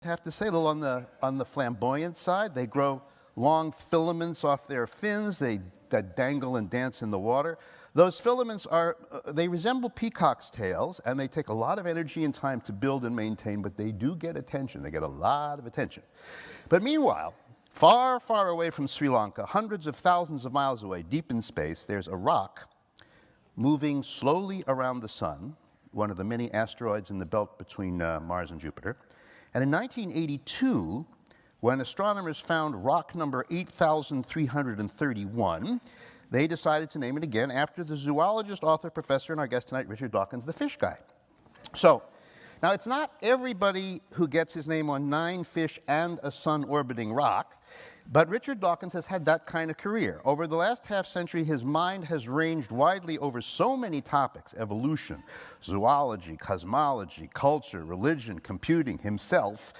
have to say, a little on the flamboyant side. They grow long filaments off their fins that dangle and dance in the water. Those filaments they resemble peacock's tails, and they take a lot of energy and time to build and maintain, but they do get attention. They get a lot of attention. But meanwhile, far, far away from Sri Lanka, hundreds of thousands of miles away, deep in space, there's a rock moving slowly around the sun, one of the many asteroids in the belt between Mars and Jupiter. And in 1982, when astronomers found rock number 8,331, they decided to name it again after the zoologist, author, professor, and our guest tonight, Richard Dawkins, the fish guy. So, now it's not everybody who gets his name on 9 fish and a sun-orbiting rock, but Richard Dawkins has had that kind of career. Over the last half-century, his mind has ranged widely over so many topics: evolution, zoology, cosmology, culture, religion, computing, himself.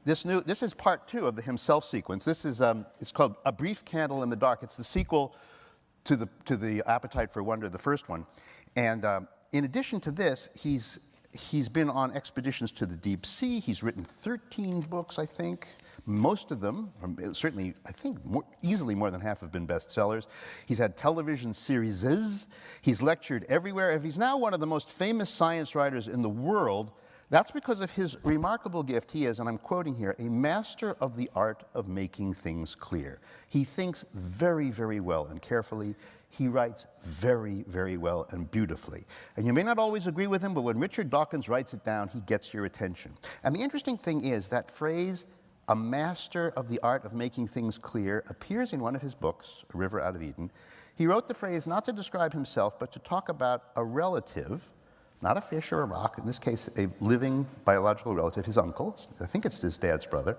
This is part 2 of the himself sequence. This is it's called A Brief Candle in the Dark. It's the sequel to the Appetite for Wonder, the first one. And in addition to this, he's been on expeditions to the deep sea. He's written 13 books, I think. Most of them, certainly, I think, easily more than half have been bestsellers. He's had television series. He's lectured everywhere. If he's now one of the most famous science writers in the world, that's because of his remarkable gift. He is, and I'm quoting here, a master of the art of making things clear. He thinks very, very well and carefully. He writes very, very well and beautifully. And you may not always agree with him, but when Richard Dawkins writes it down, he gets your attention. And the interesting thing is that phrase, a master of the art of making things clear, appears in one of his books, A River Out of Eden. He wrote the phrase not to describe himself, but to talk about a relative, not a fish or a rock, in this case, a living biological relative, his uncle. I think it's his dad's brother.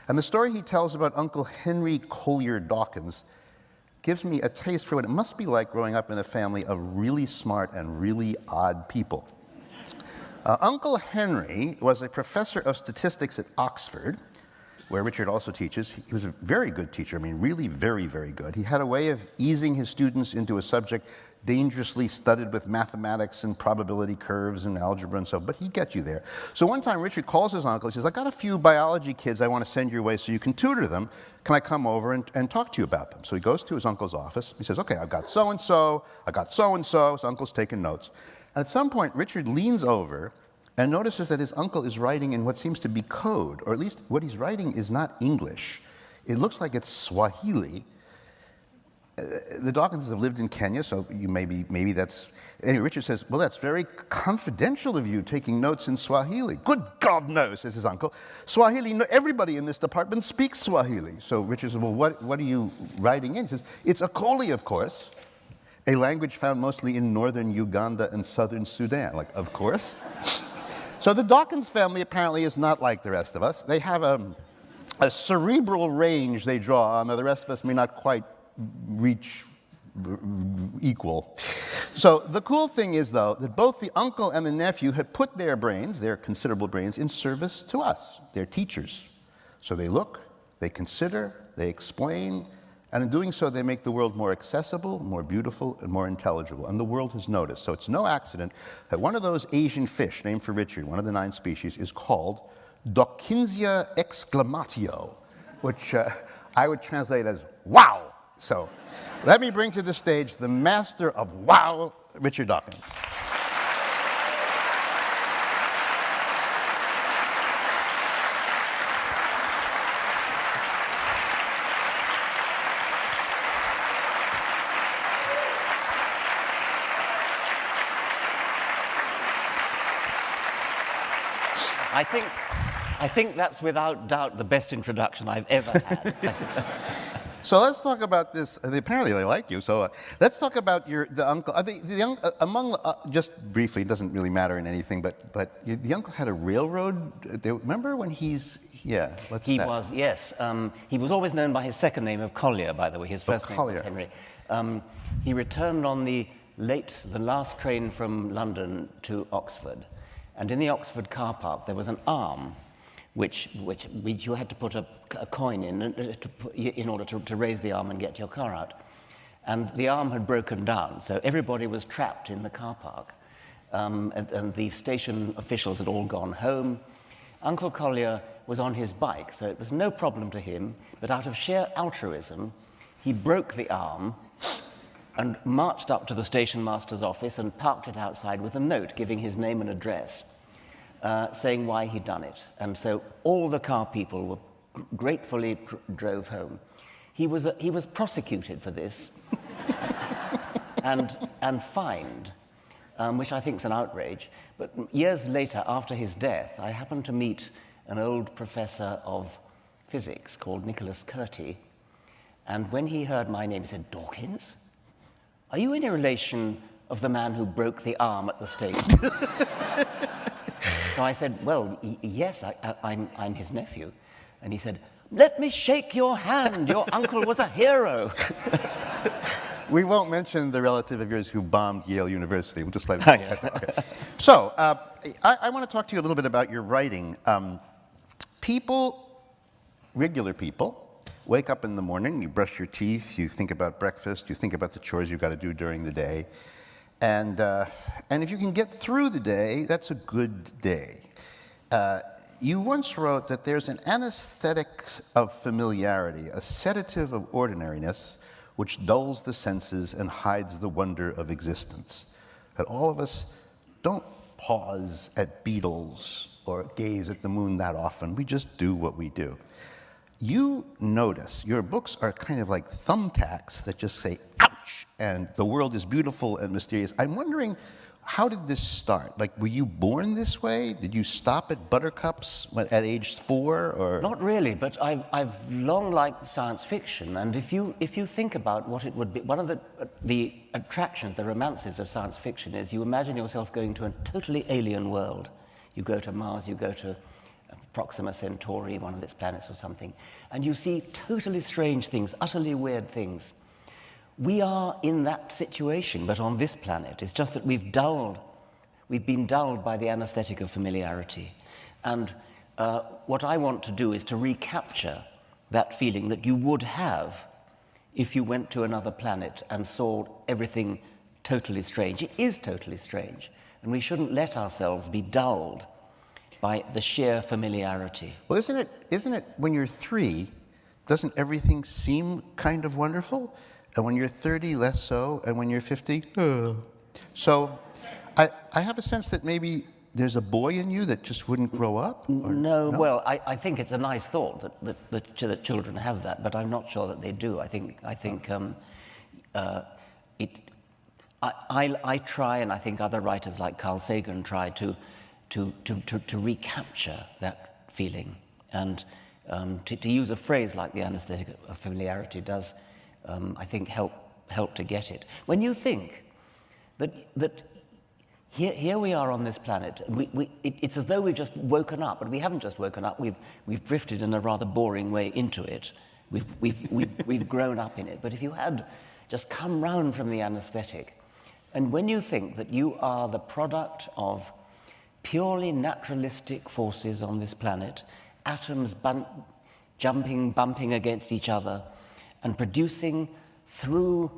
And the story he tells about Uncle Henry Collier Dawkins gives me a taste for what it must be like growing up in a family of really smart and really odd people. Uncle Henry was a professor of statistics at Oxford, where Richard also teaches. He was a very good teacher, I mean, really very, very good. He had a way of easing his students into a subject dangerously studied with mathematics and probability curves and algebra and so, but he'd get you there. So one time Richard calls his uncle, he says, I got a few biology kids I want to send your way so you can tutor them. Can I come over and talk to you about them? So he goes to his uncle's office. He says, okay, I've got so-and-so, I got so-and-so. His uncle's taking notes. And at some point, Richard leans over and notices that his uncle is writing in what seems to be code, or at least what he's writing is not English. It looks like it's Swahili. The Dawkinses have lived in Kenya, so maybe that's... Anyway, Richard says, well, that's very confidential of you, taking notes in Swahili. Good God, no, says his uncle. Swahili, no, everybody in this department speaks Swahili. So Richard says, well, what are you writing in? He says, it's Akoli, of course, a language found mostly in northern Uganda and southern Sudan. Like, of course. So the Dawkins family apparently is not like the rest of us. They have a cerebral range they draw on that the rest of us may not quite reach equal. So the cool thing is, though, that both the uncle and the nephew had put their brains, their considerable brains, in service to us, their teachers. So they look, they consider, they explain, and in doing so, they make the world more accessible, more beautiful, and more intelligible. And the world has noticed. So it's no accident that one of those Asian fish, named for Richard, one of the 9 species, is called Dawkinsia exclamatio, which I would translate as wow. So let me bring to the stage the master of wow, Richard Dawkins. I think that's without doubt the best introduction I've ever had. So let's talk about this. Apparently they like you. So let's talk about the uncle. Just briefly, it doesn't really matter in anything, but the uncle had a railroad. Remember when he's, yeah. He was, yes. He was always known by his second name of Collier, by the way. His first name was Henry. He returned on the last train from London to Oxford. And in the Oxford car park, there was an arm which you had to put a coin in order to raise the arm and get your car out. And the arm had broken down, so everybody was trapped in the car park. And the station officials had all gone home, Uncle Collier was on his bike, so it was no problem to him, but out of sheer altruism, he broke the arm and marched up to the station master's office and parked it outside with a note giving his name and address, saying why he'd done it. And so all the car people were gratefully drove home. He was prosecuted for this and fined, which I think is an outrage. But years later, after his death, I happened to meet an old professor of physics called Nicholas Curti, and when he heard my name, he said, "Dawkins? Are you any relation of the man who broke the arm at the station?" So I said, "Well, yes, I'm his nephew." And he said, "Let me shake your hand. Your uncle was a hero." We won't mention the relative of yours who bombed Yale University. We'll just let it go. Okay. So, I want to talk to you a little bit about your writing. Regular people, wake up in the morning, you brush your teeth, you think about breakfast, you think about the chores you've got to do during the day. And if you can get through the day, that's a good day. You once wrote that there's an anesthetic of familiarity, a sedative of ordinariness, which dulls the senses and hides the wonder of existence. That all of us don't pause at beetles or gaze at the moon that often. We just do what we do. You notice your books are kind of like thumbtacks that just say, ouch, and the world is beautiful and mysterious. I'm wondering, how did this start? Like, were you born this way? Did you stop at buttercups at age 4? Or? Not really, but I've long liked science fiction, and if you think about what it would be, one of the attractions, the romances of science fiction is you imagine yourself going to a totally alien world. You go to Mars, you go to Proxima Centauri, one of its planets or something, and you see totally strange things, utterly weird things. We are in that situation, but on this planet. It's just that we've been dulled by the anesthetic of familiarity. And what I want to do is to recapture that feeling that you would have if you went to another planet and saw everything totally strange. It is totally strange, and we shouldn't let ourselves be dulled by the sheer familiarity. Well, isn't it when you're 3, doesn't everything seem kind of wonderful? And when you're 30, less so, and when you're 50, So I have a sense that maybe there's a boy in you that just wouldn't grow up? No, well, I think it's a nice thought that children have that, but I'm not sure that they do. I try, and I think other writers like Carl Sagan try to recapture that feeling. And to use a phrase like the anesthetic of familiarity does, I think, help to get it. When you think that here we are on this planet, it's as though we've just woken up, but we haven't just woken up. We've drifted in a rather boring way into it. We've grown up in it. But if you had just come round from the anesthetic, and when you think that you are the product of purely naturalistic forces on this planet, atoms bumping against each other, and producing through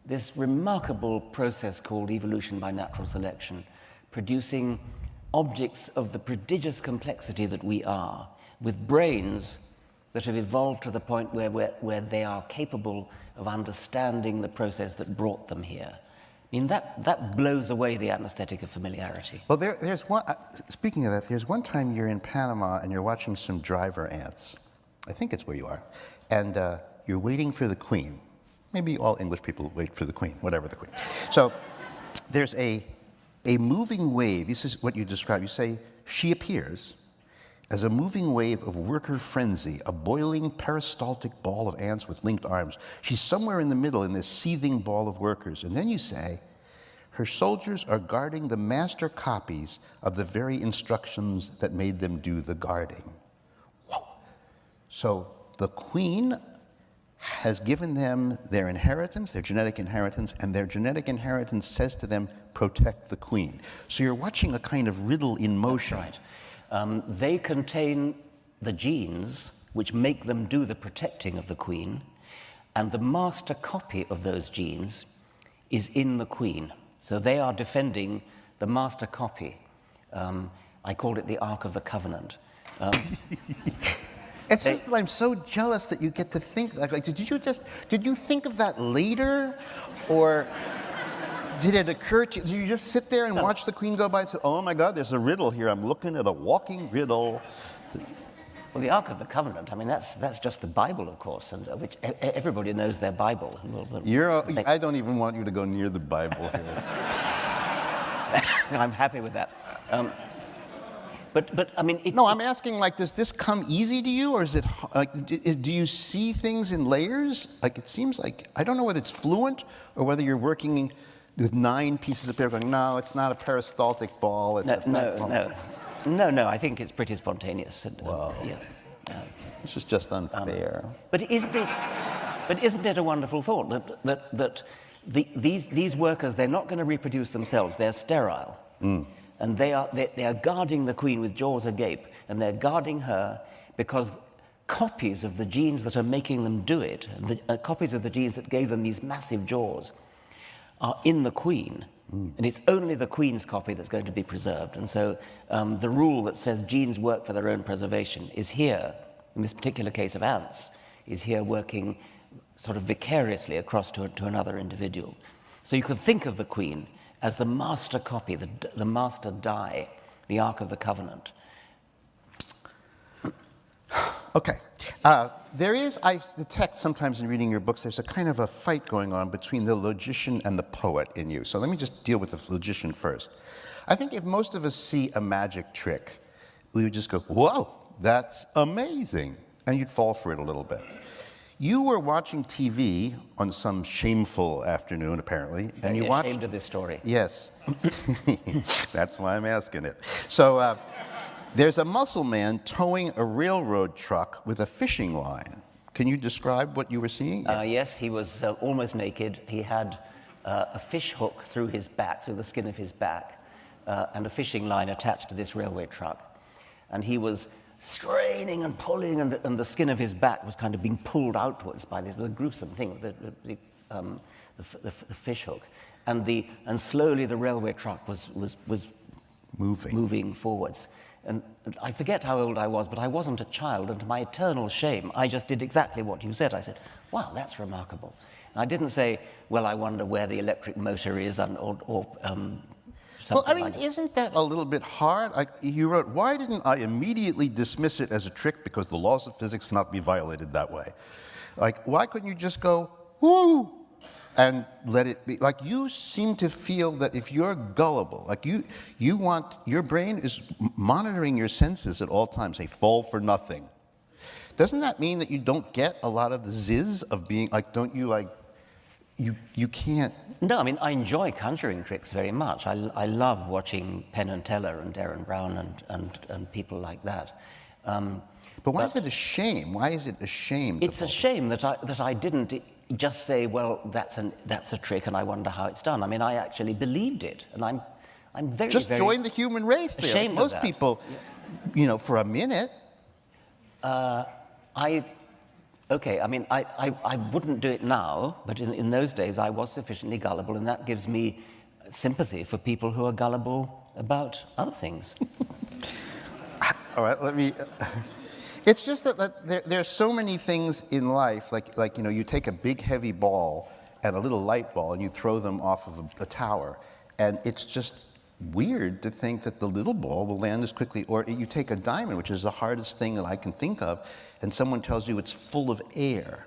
this remarkable process called evolution by natural selection, producing objects of the prodigious complexity that we are, with brains that have evolved to the point where they are capable of understanding the process that brought them here. I mean, that blows away the anesthetic of familiarity. Well, there's one, speaking of that, there's one time you're in Panama and you're watching some driver ants. I think it's where you are. And you're waiting for the Queen. Maybe all English people wait for the Queen, whatever the Queen. So there's a moving wave. This is what you describe. You say, she appears as a moving wave of worker frenzy, a boiling peristaltic ball of ants with linked arms. She's somewhere in the middle in this seething ball of workers. And then you say, her soldiers are guarding the master copies of the very instructions that made them do the guarding. Whoa. So the Queen has given them their inheritance, their genetic inheritance, and their genetic inheritance says to them, protect the Queen. So you're watching a kind of riddle in motion. That's right. They contain the genes which make them do the protecting of the Queen, and the master copy of those genes is in the Queen. So they are defending the master copy. I called it the Ark of the Covenant. It's just that I'm so jealous that you get to think, like did you think of that later? Or did it occur to you, did you just sit there and watch the Queen go by and say, oh my God, there's a riddle here, I'm looking at a walking riddle? Well, the Ark of the Covenant, I mean, that's just the Bible, of course, and which everybody knows their Bible. I don't even want you to go near the Bible here. I'm happy with that. But I mean... No, I'm asking, like, does this come easy to you, or is it, like, do you see things in layers? Like, it seems like, I don't know whether it's fluent, or whether you're working with 9 pieces of paper going, no, it's not a peristaltic ball, it's a flat ball. No, I think it's pretty spontaneous. Wow. Yeah. This is just unfair. But isn't it a wonderful thought that these workers, they're not going to reproduce themselves, they're sterile. And they are guarding the Queen with jaws agape, and they're guarding her because copies of the genes that are making them do it, copies of the genes that gave them these massive jaws, are in the Queen. And it's only the Queen's copy that's going to be preserved. And so the rule that says genes work for their own preservation is here, in this particular case of ants, is here working sort of vicariously across to another individual. So you could think of the Queen as the master copy, the master die, the Ark of the Covenant. Okay. There is, I detect sometimes in reading your books, there's a kind of a fight going on between the logician and the poet in you. So let me just deal with the logician first. I think if most of us see a magic trick, we would just go, whoa, that's amazing. And you'd fall for it a little bit. You were watching TV on some shameful afternoon, apparently, and you watched... ashamed of this story. Yes. That's why I'm asking it. So there's a muscle man towing a railroad truck with a fishing line. Can you describe what you were seeing? Yes, he was almost naked. He had a fish hook through his back, through the skin of his back, and a fishing line attached to this railway truck. And he was straining and pulling, and the skin of his back was kind of being pulled outwards by this. It was a gruesome thing, the fish hook. And slowly the railway truck was moving forwards. And I forget how old I was, but I wasn't a child, and to my eternal shame, I just did exactly what you said. I said, wow, that's remarkable. And I didn't say, well, I wonder where the electric motor is, or well, I mean, isn't that a little bit hard? Like, you wrote, why didn't I immediately dismiss it as a trick because the laws of physics cannot be violated that way? Like, why couldn't you just go, whoo, and let it be? Like, you seem to feel that if you're gullible, like you want, your brain is monitoring your senses at all times, say, fall for nothing. Doesn't that mean that you don't get a lot of the zizz of being, like, don't you, like, you can't... No, I mean, I enjoy conjuring tricks very much. I love watching Penn and Teller and Derren Brown and people like that. But why is it a shame? Why is it a shame? It's a shame that I didn't just say, well, that's a trick and I wonder how it's done. I mean, I actually believed it, and I'm very, just very join the human race there. Ashamed Most of that. people, you know, for a minute. Okay, I mean, I wouldn't do it now, but in those days I was sufficiently gullible, and that gives me sympathy for people who are gullible about other things. All right, let me... It's just that there are so many things in life, like, you know, you take a big heavy ball and a little light ball and you throw them off of a tower, and it's just weird to think that the little ball will land as quickly. Or you take a diamond, which is the hardest thing that I can think of, and someone tells you it's full of air.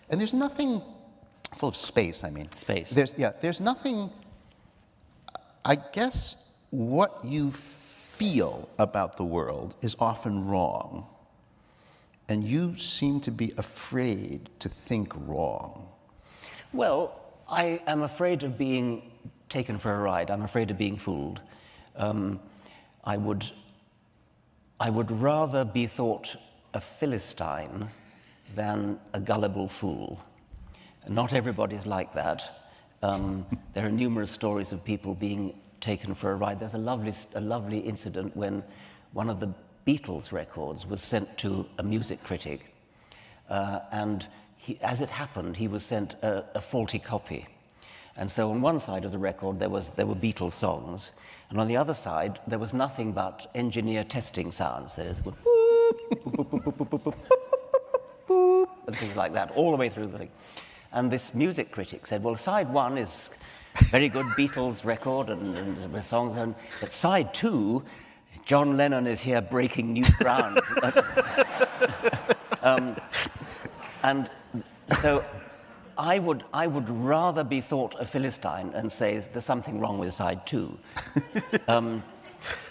And there's nothing, full of space, I mean. Space. There's nothing, I guess what you feel about the world is often wrong. And you seem to be afraid to think wrong. Well, I am afraid of being taken for a ride. I'm afraid of being fooled. I would rather be thought a Philistine than a gullible fool. Not everybody's like that. There are numerous stories of people being taken for a ride. There's a lovely incident when one of the Beatles records was sent to a music critic, and as it happened, he was sent a faulty copy. And so on one side of the record there were Beatles songs, And on the other side, there was nothing but engineer testing sounds. There's boop, boop, boop, boop, boop, boop, boop, boop, boop, and things like that, all the way through the thing. And this music critic said, well, side one is very good Beatles record and with songs, but side two, John Lennon is here breaking new ground. And so I would rather be thought a Philistine and say there's something wrong with side two,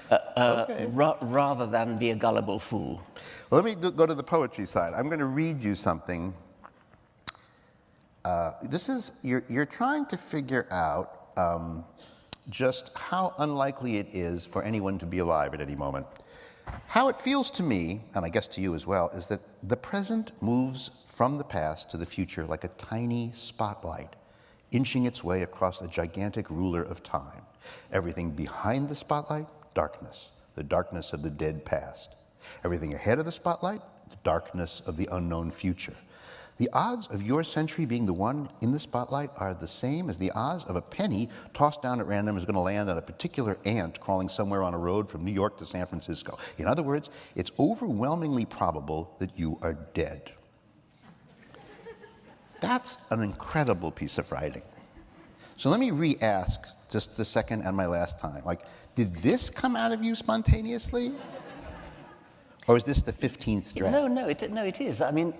rather than be a gullible fool. Well, let me go to the poetry side. I'm going to read you something. You're trying to figure out just how unlikely it is for anyone to be alive at any moment. How it feels to me, and I guess to you as well, is that the present moves from the past to the future like a tiny spotlight, inching its way across a gigantic ruler of time. Everything behind the spotlight, darkness, the darkness of the dead past. Everything ahead of the spotlight, the darkness of the unknown future. The odds of your century being the one in the spotlight are the same as the odds of a penny tossed down at random is going to land on a particular ant crawling somewhere on a road from New York to San Francisco. In other words, it's overwhelmingly probable that you are dead. That's an incredible piece of writing. So let me re-ask just the second and my last time. Like, did this come out of you spontaneously? Or is this the 15th draft? No, it is. I mean,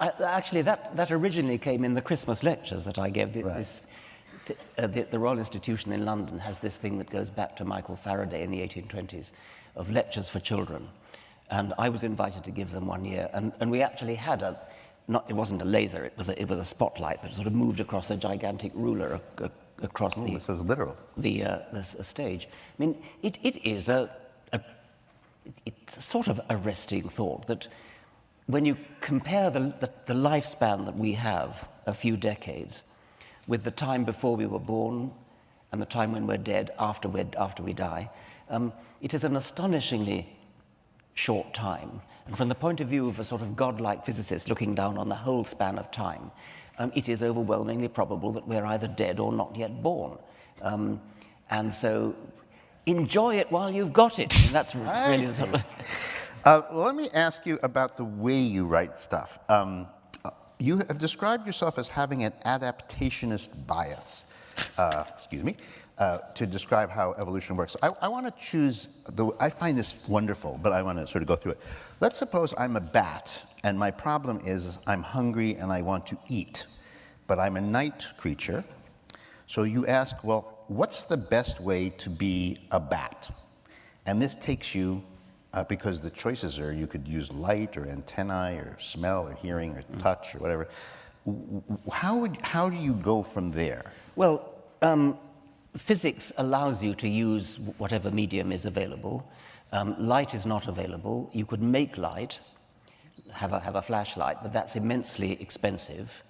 actually, that originally came in the Christmas lectures that I gave. The Royal Institution in London has this thing that goes back to Michael Faraday in the 1820s of lectures for children. And I was invited to give them one year. And we actually had it wasn't a laser, it was a spotlight that sort of moved across a gigantic ruler across this is literal. the stage. I mean, it is it's a sort of arresting thought that when you compare the lifespan that we have, a few decades, with the time before we were born and the time when we're dead after we die, it is an astonishingly short time. And from the point of view of a sort of godlike physicist looking down on the whole span of time, it is overwhelmingly probable that we're either dead or not yet born. And so enjoy it while you've got it. And that's really the sort of... Let me ask you about the way you write stuff. You have described yourself as having an adaptationist bias, to describe how evolution works. I want to choose, I find this wonderful, but I want to sort of go through it. Let's suppose I'm a bat, and my problem is I'm hungry and I want to eat, but I'm a night creature. So you ask, well, what's the best way to be a bat? And this takes you, because the choices are, you could use light or antennae or smell or hearing or touch or whatever. How do you go from there? Well, physics allows you to use whatever medium is available. Light is not available. You could make light, have a flashlight, but that's immensely expensive.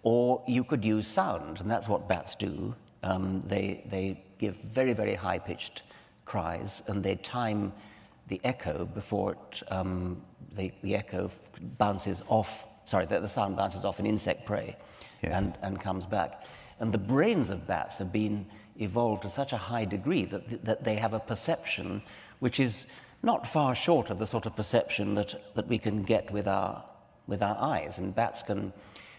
Or you could use sound, and that's what bats do. They give very, very high-pitched cries, and they time the echo before the echo bounces off, the sound bounces off an insect prey and comes back. And the brains of bats have been evolved to such a high degree that they have a perception which is not far short of the sort of perception that we can get with our eyes. And bats can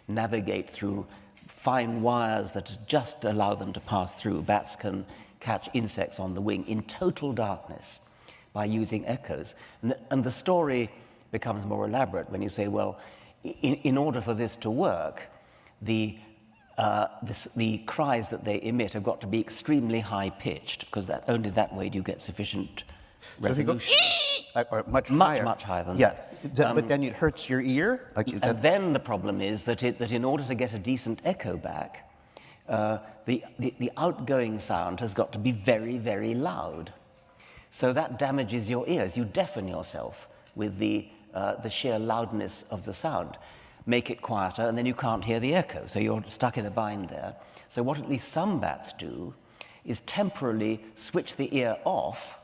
navigate through fine wires that just allow them to pass through. Bats can catch insects on the wing in total darkness by using echoes. And the story becomes more elaborate when you say, well, in order for this to work, the cries that they emit have got to be extremely high-pitched, because only that way do you get sufficient resolution. So or much higher than that. But then it hurts your ear? And then the problem is that in order to get a decent echo back, the outgoing sound has got to be very, very loud. So that damages your ears. You deafen yourself with the sheer loudness of the sound. Make it quieter, and then you can't hear the echo, so you're stuck in a bind there. So what at least some bats do is temporarily switch the ear off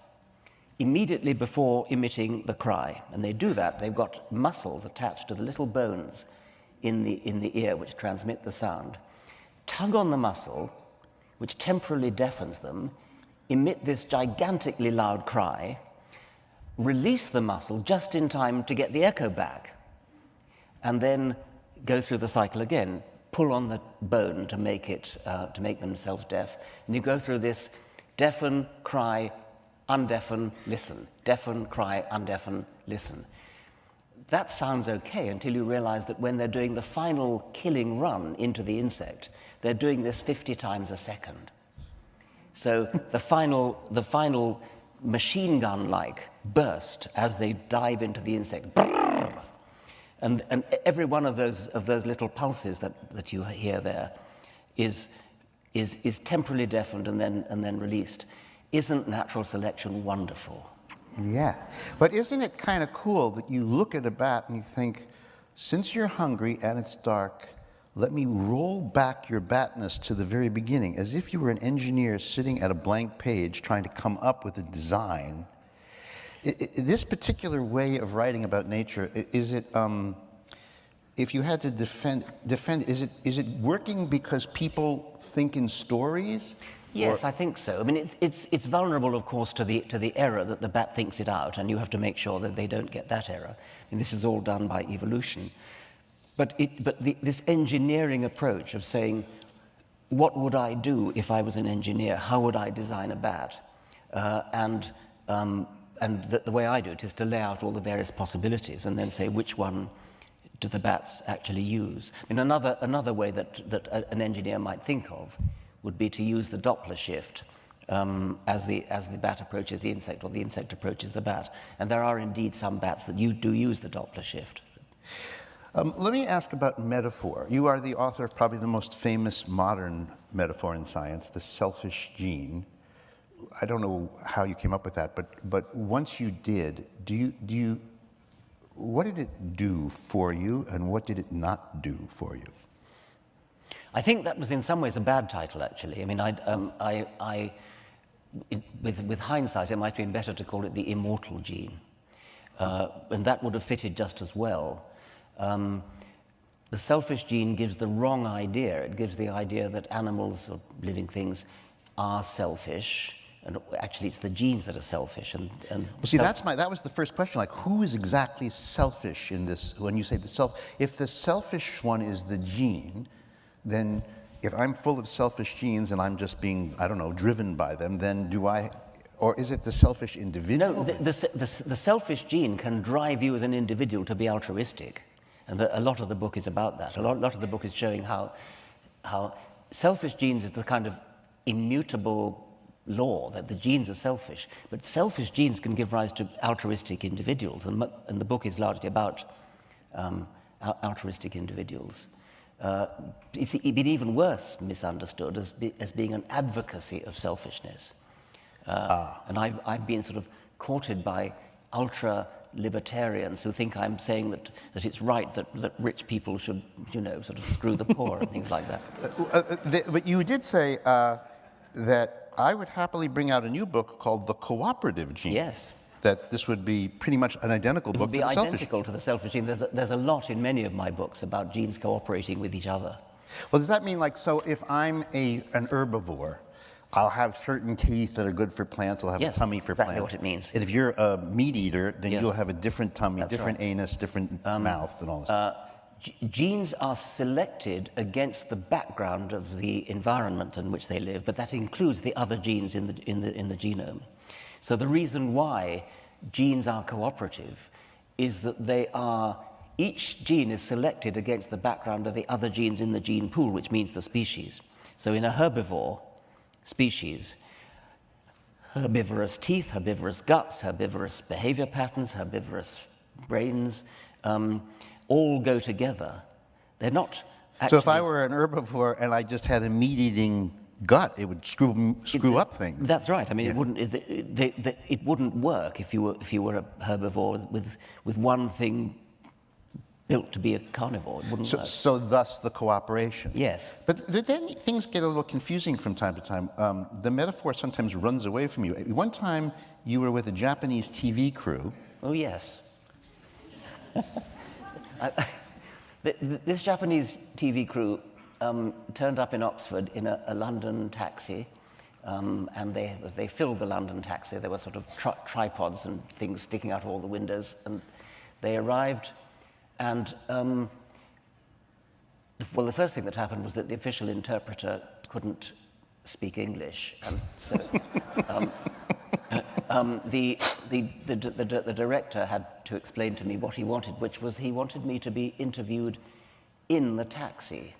immediately before emitting the cry. And they do that. They've got muscles attached to the little bones in the ear which transmit the sound. Tug on the muscle which temporarily deafens them, emit this gigantically loud cry, release the muscle just in time to get the echo back, and then go through the cycle again, pull on the bone to make themselves deaf, and you go through this deafen, cry, undeafen, listen, deafen, cry, undeafen, listen. That sounds okay until you realize that when they're doing the final killing run into the insect, they're doing this 50 times a second. So the final machine gun-like burst as they dive into the insect. And every one of those little pulses that you hear there is temporarily deafened and then released. Isn't natural selection wonderful? Yeah, but isn't it kind of cool that you look at a bat and you think, since you're hungry and it's dark, let me roll back your batness to the very beginning, as if you were an engineer sitting at a blank page trying to come up with a design. This particular way of writing about nature, is it, if you had to defend, is it working because people think in stories? Yes, I think so. I mean, it's vulnerable, of course, to the error that the bat thinks it out, and you have to make sure that they don't get that error. I mean, this is all done by evolution. But this engineering approach of saying, what would I do if I was an engineer? How would I design a bat? And the way I do it is to lay out all the various possibilities and then say which one do the bats actually use. I mean, another way that an engineer might think of would be to use the Doppler shift as the bat approaches the insect or the insect approaches the bat. And there are indeed some bats that do use the Doppler shift. Let me ask about metaphor. You are the author of probably the most famous modern metaphor in science, the selfish gene. I don't know how you came up with that, but once you did, what did it do for you, and what did it not do for you? I think that was in some ways a bad title, actually. I mean, with hindsight, it might have been better to call it the immortal gene, and that would have fitted just as well. The selfish gene gives the wrong idea. It gives the idea that animals or living things are selfish, and actually it's the genes that are selfish. And well, see, that was the first question. Like, who is exactly selfish in this? When you say the self, if the selfish one is the gene, then if I'm full of selfish genes and I'm just being, I don't know, driven by them, then do I? Or is it the selfish individual? No, the selfish gene can drive you as an individual to be altruistic. And a lot of the book is about that. A lot of the book is showing how selfish genes is the kind of immutable law that the genes are selfish. But selfish genes can give rise to altruistic individuals. And the book is largely about altruistic individuals. It's been even worse misunderstood as being an advocacy of selfishness. And I've been sort of courted by ultra-libertarians who think I'm saying that it's right that rich people should, sort of screw the poor and things like that. But you did say that I would happily bring out a new book called The Cooperative Gene. Yes. That this would be pretty much an identical book to the selfish. It would be identical to the selfish gene. There's a lot in many of my books about genes cooperating with each other. Well, does that mean, like, so if I'm an herbivore, I'll have certain teeth that are good for plants, I'll have a tummy for exactly plants? What it means. And if you're a meat eater, then Yeah. you'll have a different tummy, That's different right. anus, different mouth, and all this. Genes are selected against the background of the environment in which they live, but that includes the other genes in the genome. So the reason why genes are cooperative is that each gene is selected against the background of the other genes in the gene pool, which means the species. So in a herbivore species, herbivorous teeth, herbivorous guts, herbivorous behavior patterns, herbivorous brains, all go together. They're not actually... So if I were an herbivore and I just had a meat-eating gut, it would screw up things. That's right. I mean, it wouldn't work if you were a herbivore with one thing built to be a carnivore. It wouldn't work. So thus the cooperation. Yes. But then things get a little confusing from time to time. The metaphor sometimes runs away from you. One time you were with a Japanese TV crew. Oh, yes. This Japanese TV crew turned up in Oxford in a London taxi, and they filled the London taxi. There were sort of tripods and things sticking out of all the windows, and they arrived, and well, the first thing that happened was that the official interpreter couldn't speak English, and so the director had to explain to me what he wanted, which was he wanted me to be interviewed in the taxi.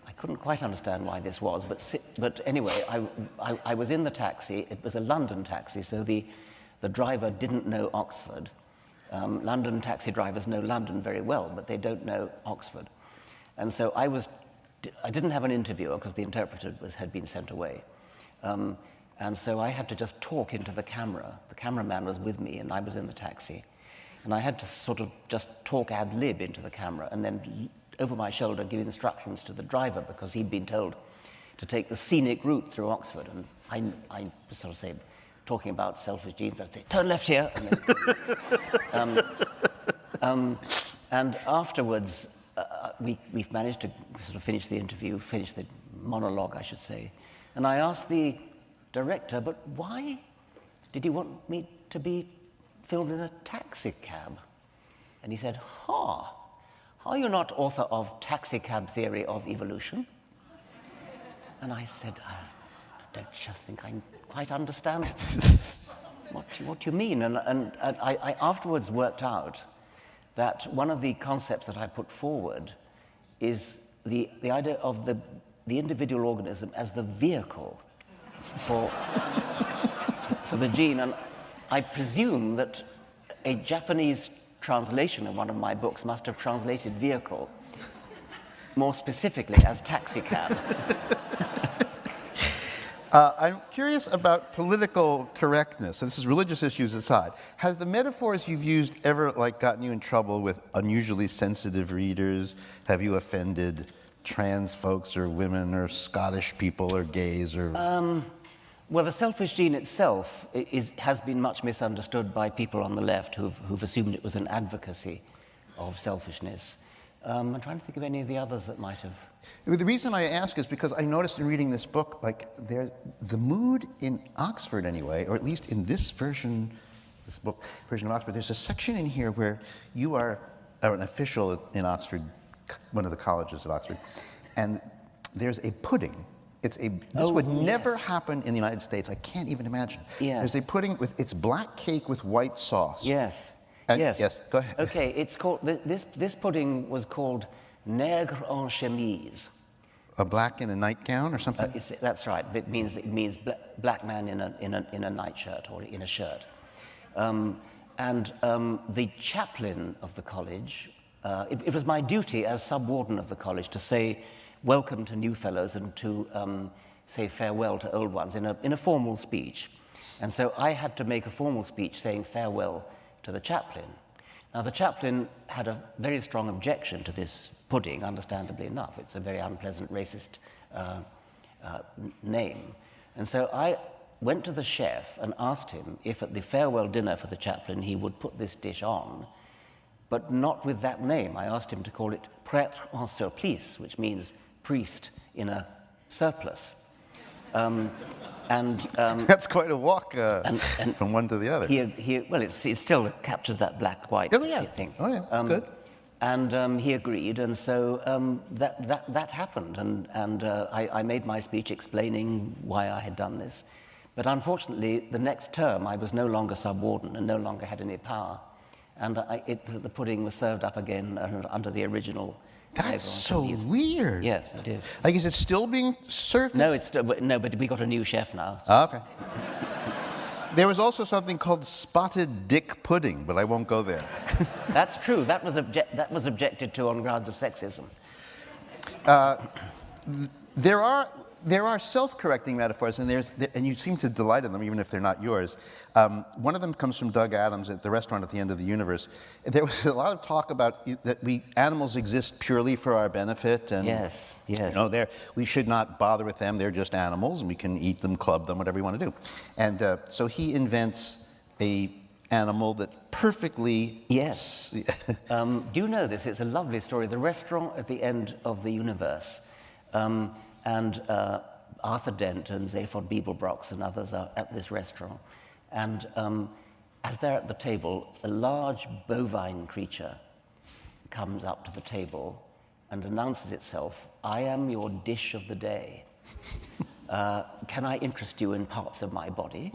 I couldn't quite understand why this was, but anyway, I was in the taxi. It was a London taxi, so the driver didn't know Oxford. London taxi drivers know London very well, but they don't know Oxford. And so I didn't have an interviewer because the interpreter had been sent away. And so I had to just talk into the camera. The cameraman was with me, and I was in the taxi. And I had to sort of just talk ad lib into the camera, and then over my shoulder give instructions to the driver, because he'd been told to take the scenic route through Oxford. And I sort of say, talking about selfish genes, I'd say, turn left here. And afterwards, we've managed to sort of finish the interview, finish the monologue, I should say. And I asked the director, but why did you want me to be filmed in a taxi cab? And he said, are you not author of Taxi Cab Theory of Evolution? And I said, I don't just think I quite understand what you mean. And I afterwards worked out that one of the concepts that I put forward is the idea of the individual organism as the vehicle for the gene. And I presume that a Japanese translation of one of my books must have translated vehicle more specifically as taxicab. I'm curious about political correctness. This is religious issues aside. Has the metaphors you've used ever gotten you in trouble with unusually sensitive readers? Have you offended trans folks or women or Scottish people or gays or? Well, the selfish gene itself has been much misunderstood by people on the left who've assumed it was an advocacy of selfishness. I'm trying to think of any of the others that might have. The reason I ask is because I noticed in reading this book, the mood in Oxford anyway, or at least in this version of Oxford, there's a section in here where you are an official in Oxford, one of the colleges at Oxford, and there's a pudding. This would never happen in the United States. I can't even imagine. Yes. There's a pudding it's black cake with white sauce. Yes. Yes, go ahead. Okay, it's called, this pudding was called nègre en chemise. A black in a nightgown or something? That's right. It means black man in a nightshirt or in a shirt. The chaplain of the college, it was my duty as sub-warden of the college to say welcome to new fellows and to say farewell to old ones in a formal speech. And so I had to make a formal speech saying farewell to the chaplain. Now, the chaplain had a very strong objection to this pudding, understandably enough. It's a very unpleasant, racist name. And so I went to the chef and asked him if at the farewell dinner for the chaplain he would put this dish on, but not with that name. I asked him to call it prêtre en surplice, which means priest in a surplice. That's quite a walk from one to the other. Well, it still captures that black-white thing. Oh, yeah, that's good. And he agreed, and so that happened. And I made my speech explaining why I had done this. But unfortunately, the next term, I was no longer sub-warden and no longer had any power. And the pudding was served up again under the original. That's so weird. Yes, it is. Is it still being served? No, but we got a new chef now. Oh, okay. There was also something called spotted dick pudding, but I won't go there. That's true. That was objected to on grounds of sexism. There are self-correcting metaphors, and you seem to delight in them, even if they're not yours. One of them comes from Doug Adams at the restaurant at the end of the universe. There was a lot of talk about that animals exist purely for our benefit, and yes. We should not bother with them. They're just animals, and we can eat them, club them, whatever we want to do. And so he invents a animal that perfectly. Yes. Do you know this? It's a lovely story. The restaurant at the end of the universe and Arthur Dent and Zaphod Beeblebrox and others are at this restaurant. And as they're at the table, a large bovine creature comes up to the table and announces itself, "I am your dish of the day. Can I interest you in parts of my body?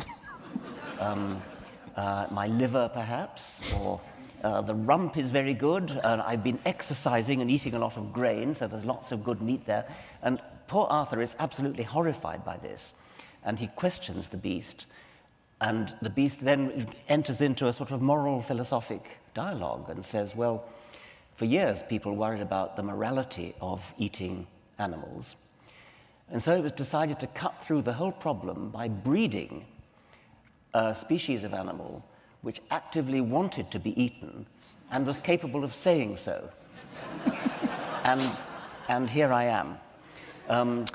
My liver, perhaps, or the rump is very good, and I've been exercising and eating a lot of grain, so there's lots of good meat there." And poor Arthur is absolutely horrified by this, and he questions the beast, and the beast then enters into a sort of moral philosophic dialogue and says, well, for years people worried about the morality of eating animals, and so it was decided to cut through the whole problem by breeding a species of animal which actively wanted to be eaten and was capable of saying so. and here I am.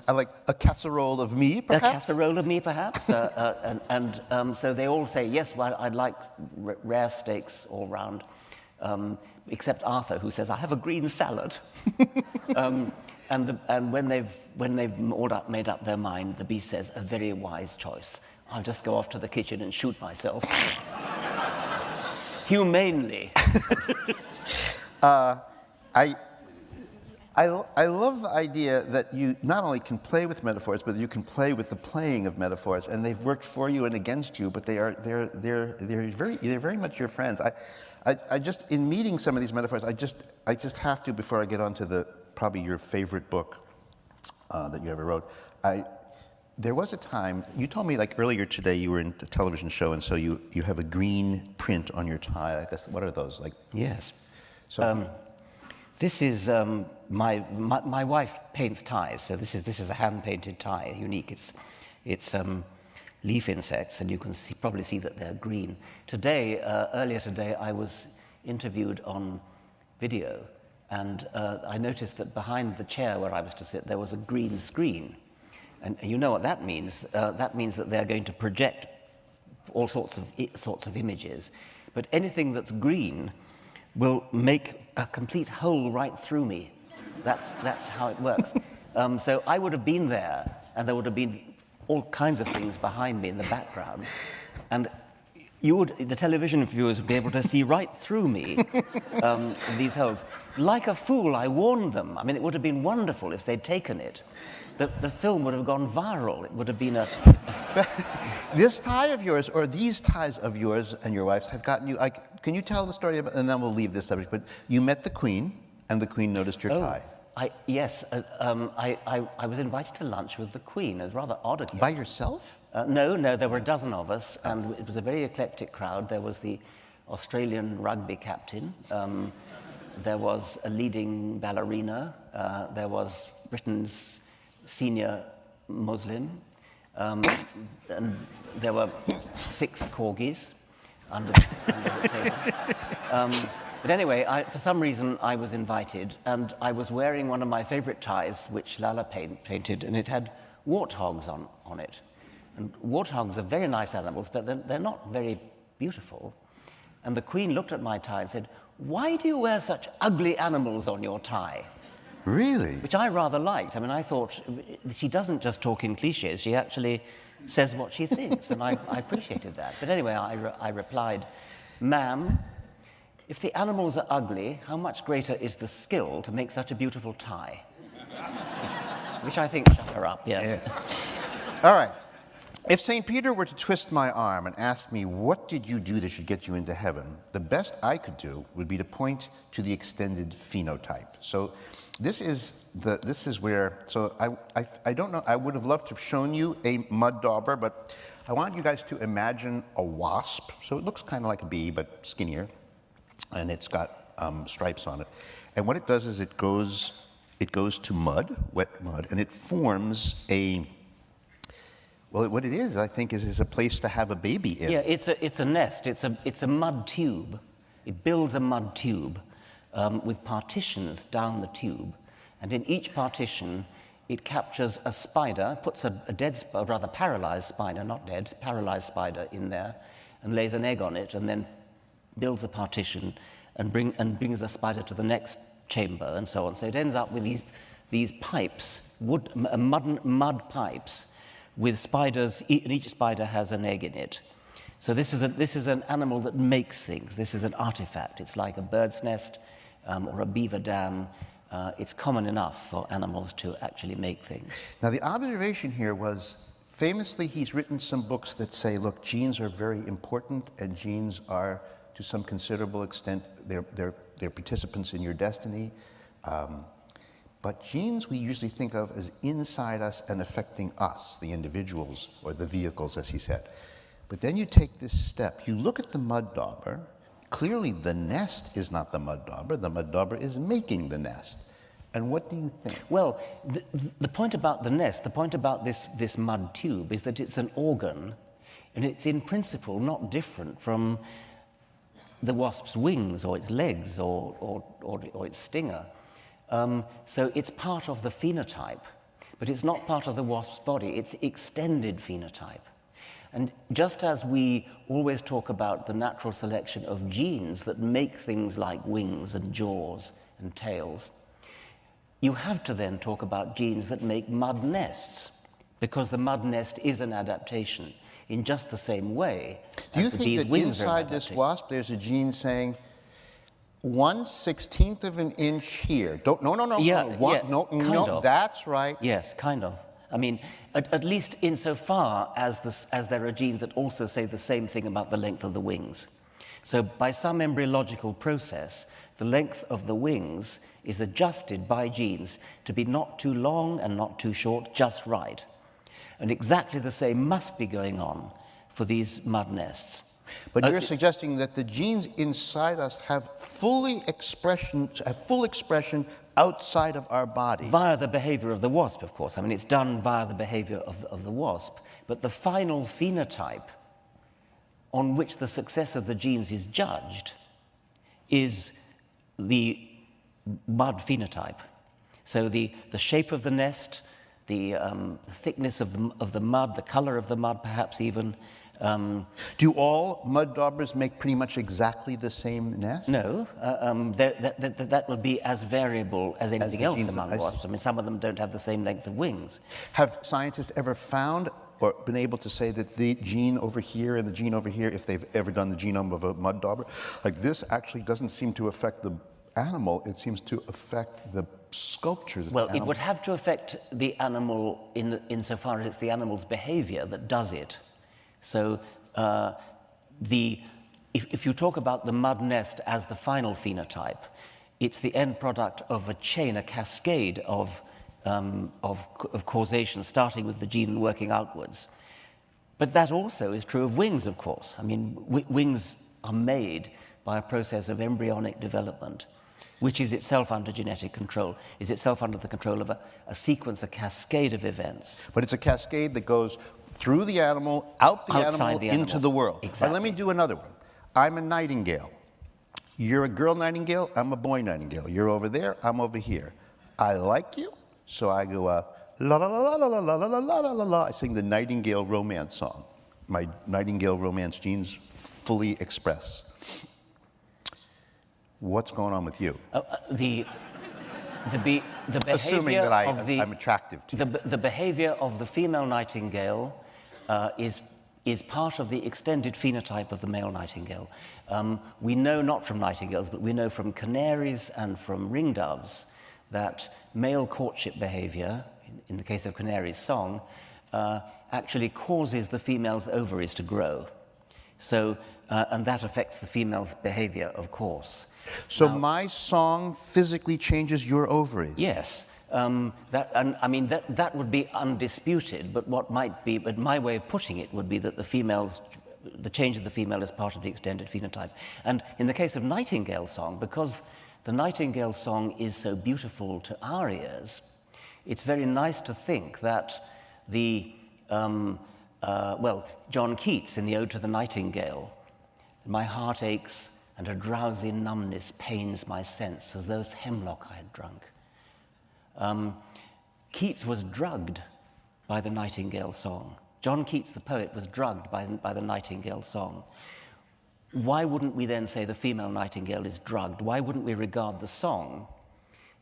Like a casserole of me, perhaps? A casserole of me, perhaps. So they all say, yes, well, I'd like rare steaks all round, except Arthur, who says, I have a green salad. And when they've all made up their mind, the beast says, a very wise choice. I'll just go off to the kitchen and shoot myself. Humanely. I love the idea that you not only can play with metaphors, but you can play with the playing of metaphors, and they've worked for you and against you, but they're very much your friends. I just, in meeting some of these metaphors, I just have to, before I get on to the probably your favorite book that you ever wrote. There was a time, you told me like earlier today you were in a television show, and so you have a green print on your tie. I guess, what are those like? Yes. So this is my wife paints ties, so this is a hand painted tie, unique. It's leaf insects, and you can probably see that they're green. Today, earlier today, I was interviewed on video, and I noticed that behind the chair where I was to sit, there was a green screen. And you know what that means? That means that they're going to project all sorts of images. But anything that's green will make a complete hole right through me. That's how it works. So I would have been there, and there would have been all kinds of things behind me in the background. And the television viewers would be able to see right through me in these holes. Like a fool, I warned them. I mean, it would have been wonderful if they'd taken it. The film would have gone viral. It would have been a... This tie of yours, or these ties of yours and your wife's, have gotten you, like, can you tell the story about, and then we'll leave this subject, but you met the Queen, and the Queen noticed your tie. Yes, I was invited to lunch with the Queen. It was rather odd occasion. By yourself? No, there were a dozen of us, and it was a very eclectic crowd. There was the Australian rugby captain, there was a leading ballerina, there was Britain's senior Muslim, and there were 6 corgis under the table. But anyway, for some reason, I was invited, and I was wearing one of my favorite ties, which Lala painted, and it had warthogs on it. And warthogs are very nice animals, but they're not very beautiful. And the Queen looked at my tie and said, "Why do you wear such ugly animals on your tie?" Really? Which I rather liked. I mean, I thought, she doesn't just talk in cliches, she actually says what she thinks, and I appreciated that. But anyway, I replied, "Ma'am, if the animals are ugly, how much greater is the skill to make such a beautiful tie?" Which I think shut her up, yes. Yeah. All right. If St. Peter were to twist my arm and ask me, what did you do that should get you into heaven? The best I could do would be to point to the extended phenotype. So this is where, so I don't know, I would have loved to have shown you a mud dauber, but I want you guys to imagine a wasp. So it looks kind of like a bee, but skinnier, and it's got stripes on it. And what it does is it goes to mud, wet mud, and it forms a, well, what it is, I think, is a place to have a baby in. Yeah, it's a nest. It's a mud tube. It builds a mud tube with partitions down the tube, and in each partition, it captures a spider, puts a dead, or rather paralyzed spider, not dead, paralyzed spider in there, and lays an egg on it, and then builds a partition and brings the spider to the next chamber, and so on. So it ends up with these pipes mud pipes with spiders, and each spider has an egg in it. So this is an animal that makes things. This is an artifact. It's like a bird's nest or a beaver dam. It's common enough for animals to actually make things. Now, the observation here was, famously, he's written some books that say, look, genes are very important, and genes are, to some considerable extent, they're participants in your destiny. But genes we usually think of as inside us and affecting us, the individuals, or the vehicles, as he said. But then you take this step. You look at the mud dauber. Clearly, the nest is not the mud dauber. The mud dauber is making the nest. And what do you think? Well, the point about the nest, the point about this mud tube is that it's an organ, and it's in principle not different from the wasp's wings or its legs or its stinger. So it's part of the phenotype, but it's not part of the wasp's body. It's extended phenotype. And just as we always talk about the natural selection of genes that make things like wings and jaws and tails, you have to then talk about genes that make mud nests, because the mud nest is an adaptation in just the same way. Do you think that inside this wasp there's a gene saying 1/16 of an inch here? No, that's right. Yes, kind of. I mean, at least insofar as there are genes that also say the same thing about the length of the wings. So by some embryological process, the length of the wings is adjusted by genes to be not too long and not too short, just right. And exactly the same must be going on for these mud nests. But you're suggesting that the genes inside us have full expression outside of our body. Via the behavior of the wasp, of course. I mean, it's done via the behavior of the wasp. But the final phenotype on which the success of the genes is judged is the mud phenotype. So the shape of the nest, the thickness of the mud, the color of the mud perhaps even. Do all mud daubers make pretty much exactly the same nest? No, that would be as variable as anything else among wasps. I mean, some of them don't have the same length of wings. Have scientists ever found or been able to say that the gene over here and the gene over here, if they've ever done the genome of a mud dauber, like this actually doesn't seem to affect the animal, it seems to affect the sculpture. Well, it would have to affect the animal insofar as it's the animal's behavior that does it. So if you talk about the mud nest as the final phenotype, it's the end product of a chain, a cascade of causation, starting with the gene and working outwards. But that also is true of wings, of course. I mean, wings are made by a process of embryonic development, which is itself under genetic control, is itself under the control of a sequence, a cascade of events. But it's a cascade that goes through the animal, outside the animal, into the world. Exactly. Right, let me do another one. I'm a nightingale. You're a girl nightingale, I'm a boy nightingale. You're over there, I'm over here. I like you, so I go la la la la la la la la la la la la. I sing the nightingale romance song. My nightingale romance genes fully express. What's going on with you? The behavior assuming that I'm attractive to you. The behavior of the female nightingale is part of the extended phenotype of the male nightingale. We know not from nightingales, but we know from canaries and from ringdoves that male courtship behavior, in the case of canary's song, actually causes the female's ovaries to grow. So, and that affects the female's behavior, of course. So now, my song physically changes your ovaries? Yes. That would be undisputed, but but my way of putting it would be that the change of the female is part of the extended phenotype. And in the case of nightingale song, because the nightingale song is so beautiful to our ears, it's very nice to think that John Keats in the Ode to the Nightingale, my heart aches and a drowsy numbness pains my sense as though hemlock I had drunk. Keats was drugged by the Nightingale song. John Keats, the poet, was drugged by the Nightingale song. Why wouldn't we then say the female nightingale is drugged? Why wouldn't we regard the song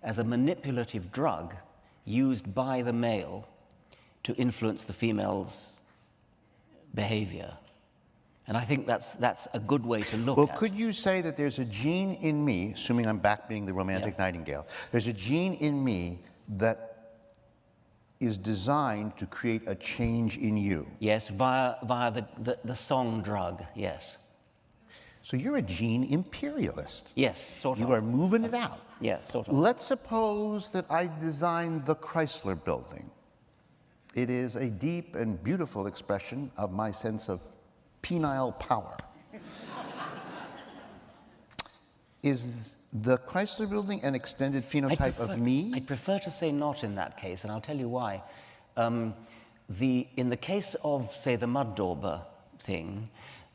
as a manipulative drug used by the male to influence the female's behavior. And I think that's a good way to look at it. Well, could you say that there's a gene in me, assuming I'm back being the romantic nightingale, there's a gene in me that is designed to create a change in you? Yes, via the song drug, yes. So you're a gene imperialist. Yes, sort of. You are moving it out. Yeah, sort of. Let's suppose that I designed the Chrysler Building. It is a deep and beautiful expression of my sense of penile power. Is the Chrysler Building an extended phenotype of me? I'd prefer to say not in that case, and I'll tell you why. In the case of, say, the mud dauber thing,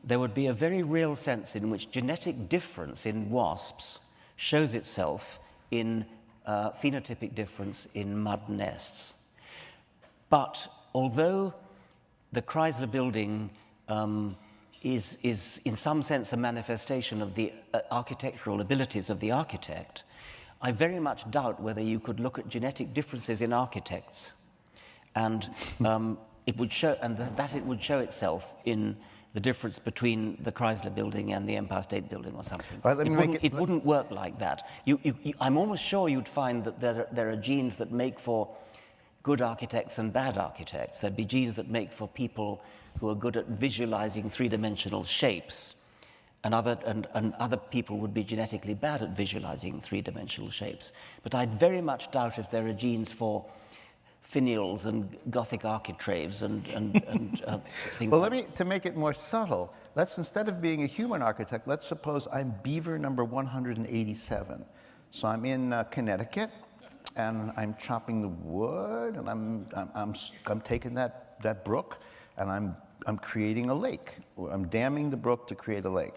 there would be a very real sense in which genetic difference in wasps shows itself in phenotypic difference in mud nests. But although the Chrysler Building is in some sense a manifestation of the architectural abilities of the architect, I very much doubt whether you could look at genetic differences in architects and it would show itself in the difference between the Chrysler Building and the Empire State Building or something. Right, it wouldn't work like that. I'm almost sure you'd find that there are genes that make for good architects and bad architects. There'd be genes that make for people who are good at visualizing three-dimensional shapes, and other people would be genetically bad at visualizing three-dimensional shapes. But I'd very much doubt if there are genes for finials and Gothic architraves and things Well, like to make it more subtle, let's, instead of being a human architect, let's suppose I'm beaver number 187. So I'm in Connecticut, and I'm chopping the wood, and I'm taking that brook, and I'm creating a lake. I'm damming the brook to create a lake.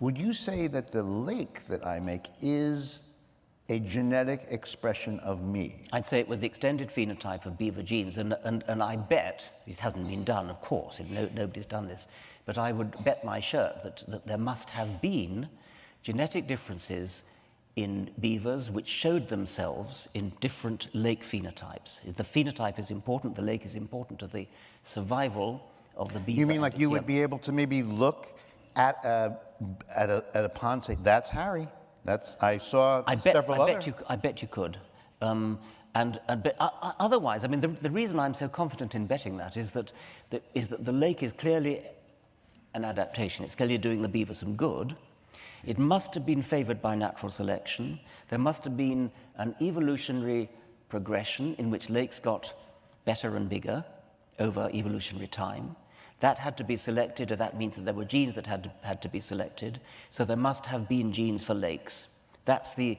Would you say that the lake that I make is a genetic expression of me? I'd say it was the extended phenotype of beaver genes, and I bet, it hasn't been done, of course, nobody's done this, but I would bet my shirt that there must have been genetic differences in beavers which showed themselves in different lake phenotypes. The phenotype is important, the lake is important to the survival of the beaver. You mean like you would be able to maybe look at a pond and say, that's Harry? I saw several other. I bet you could. But otherwise, I mean, the reason I'm so confident in betting that is that the lake is clearly an adaptation. It's clearly doing the beaver some good. It must have been favored by natural selection. There must have been an evolutionary progression in which lakes got better and bigger over evolutionary time. That had to be selected, and that means that there were genes that had to be selected. So there must have been genes for lakes. That's the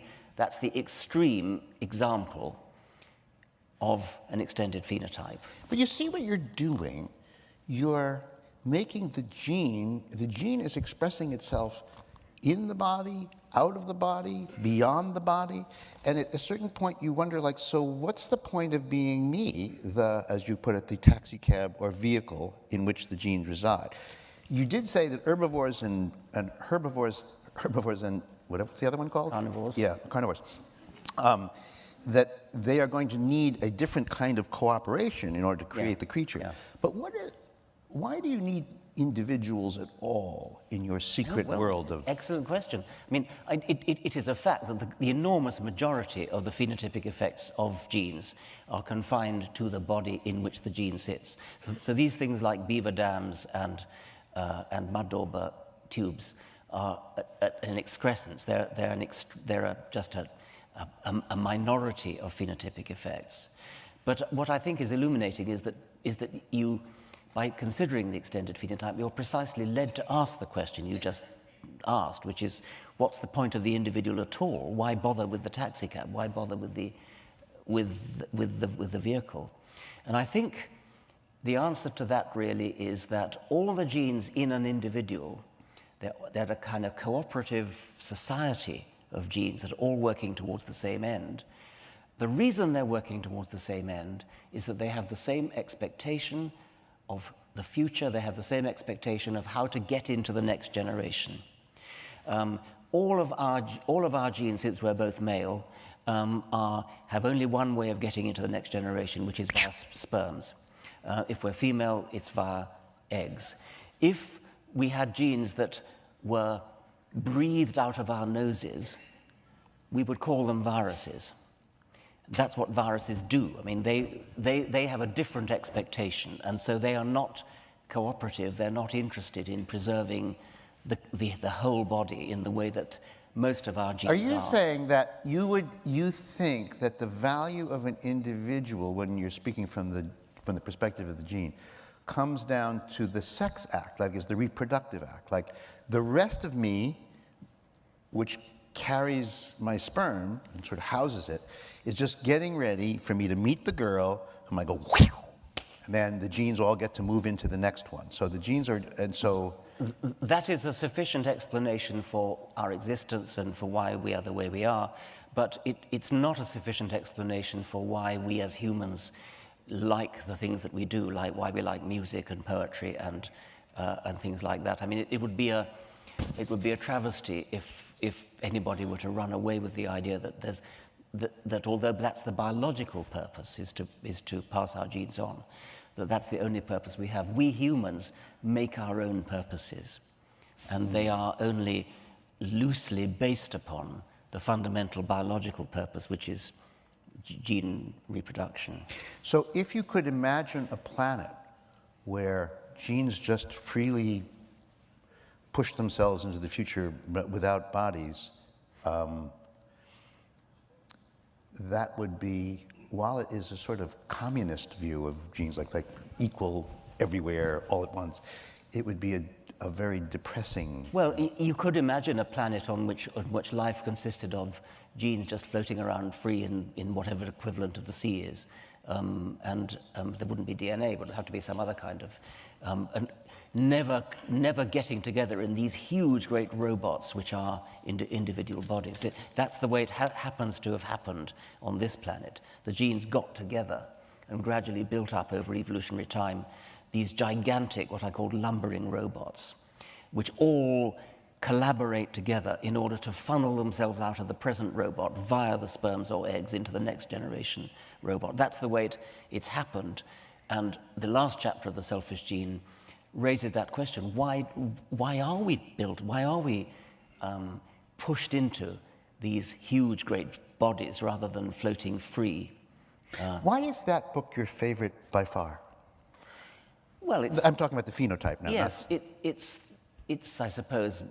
extreme example of an extended phenotype. But you see what you're doing? You're making the gene is expressing itself in the body, out of the body, beyond the body, and at a certain point you wonder, like, so what's the point of being me, as you put it, the taxi cab or vehicle in which the genes reside? You did say that herbivores and herbivores and what's the other one called? Carnivores. Yeah, carnivores. That they are going to need a different kind of cooperation in order to create the creature. Yeah. But why do you need individuals at all in your secret world of... Excellent question. I mean, it is a fact that the enormous majority of the phenotypic effects of genes are confined to the body in which the gene sits. So these things like beaver dams and mud dauber tubes are an excrescence. They're just a minority of phenotypic effects. But what I think is illuminating is that you, by considering the extended phenotype, you're precisely led to ask the question you just asked, which is, what's the point of the individual at all? Why bother with the taxicab? Why bother with the vehicle? And I think the answer to that really is that all the genes in an individual, they're a kind of cooperative society of genes that are all working towards the same end. The reason they're working towards the same end is that they have the same expectation of the future, they have the same expectation of how to get into the next generation. all of our genes, since we're both male, have only one way of getting into the next generation, which is via sperms. If we're female, it's via eggs. If we had genes that were breathed out of our noses, we would call them viruses. That's what viruses do. I mean, they have a different expectation, and so they are not cooperative. They're not interested in preserving the whole body in the way that most of our genes are. Are you saying that you think that the value of an individual, when you're speaking from the perspective of the gene, comes down to the sex act, like is the reproductive act, like the rest of me, which carries my sperm and sort of houses it, is just getting ready for me to meet the girl, whom I go, whew, and then the genes all get to move into the next one. So the genes are, and so... That is a sufficient explanation for our existence and for why we are the way we are, but it's not a sufficient explanation for why we as humans like the things that we do, like why we like music and poetry and things like that. I mean, it would be a travesty if anybody were to run away with the idea that that although that's the biological purpose, is to pass our genes on, that's the only purpose we have. We humans make our own purposes, and they are only loosely based upon the fundamental biological purpose, which is gene reproduction. So if you could imagine a planet where genes just freely push themselves into the future but without bodies, that would be, while it is a sort of communist view of genes, like equal everywhere all at once, it would be a very depressing... Well, you could imagine a planet on which life consisted of genes just floating around free in whatever equivalent of the sea is. And there wouldn't be DNA, but it'd have to be some other kind of... and never getting together in these huge, great robots which are individual bodies. That's the way it happens to have happened on this planet. The genes got together and gradually built up over evolutionary time these gigantic, what I call lumbering robots, which all collaborate together in order to funnel themselves out of the present robot via the sperms or eggs into the next generation robot. That's the way it's happened. And the last chapter of The Selfish Gene raises that question. Why are we built? Why are we pushed into these huge, great bodies rather than floating free? Why is that book your favorite by far? Well, I'm talking about the phenotype now. Yes, it's I suppose,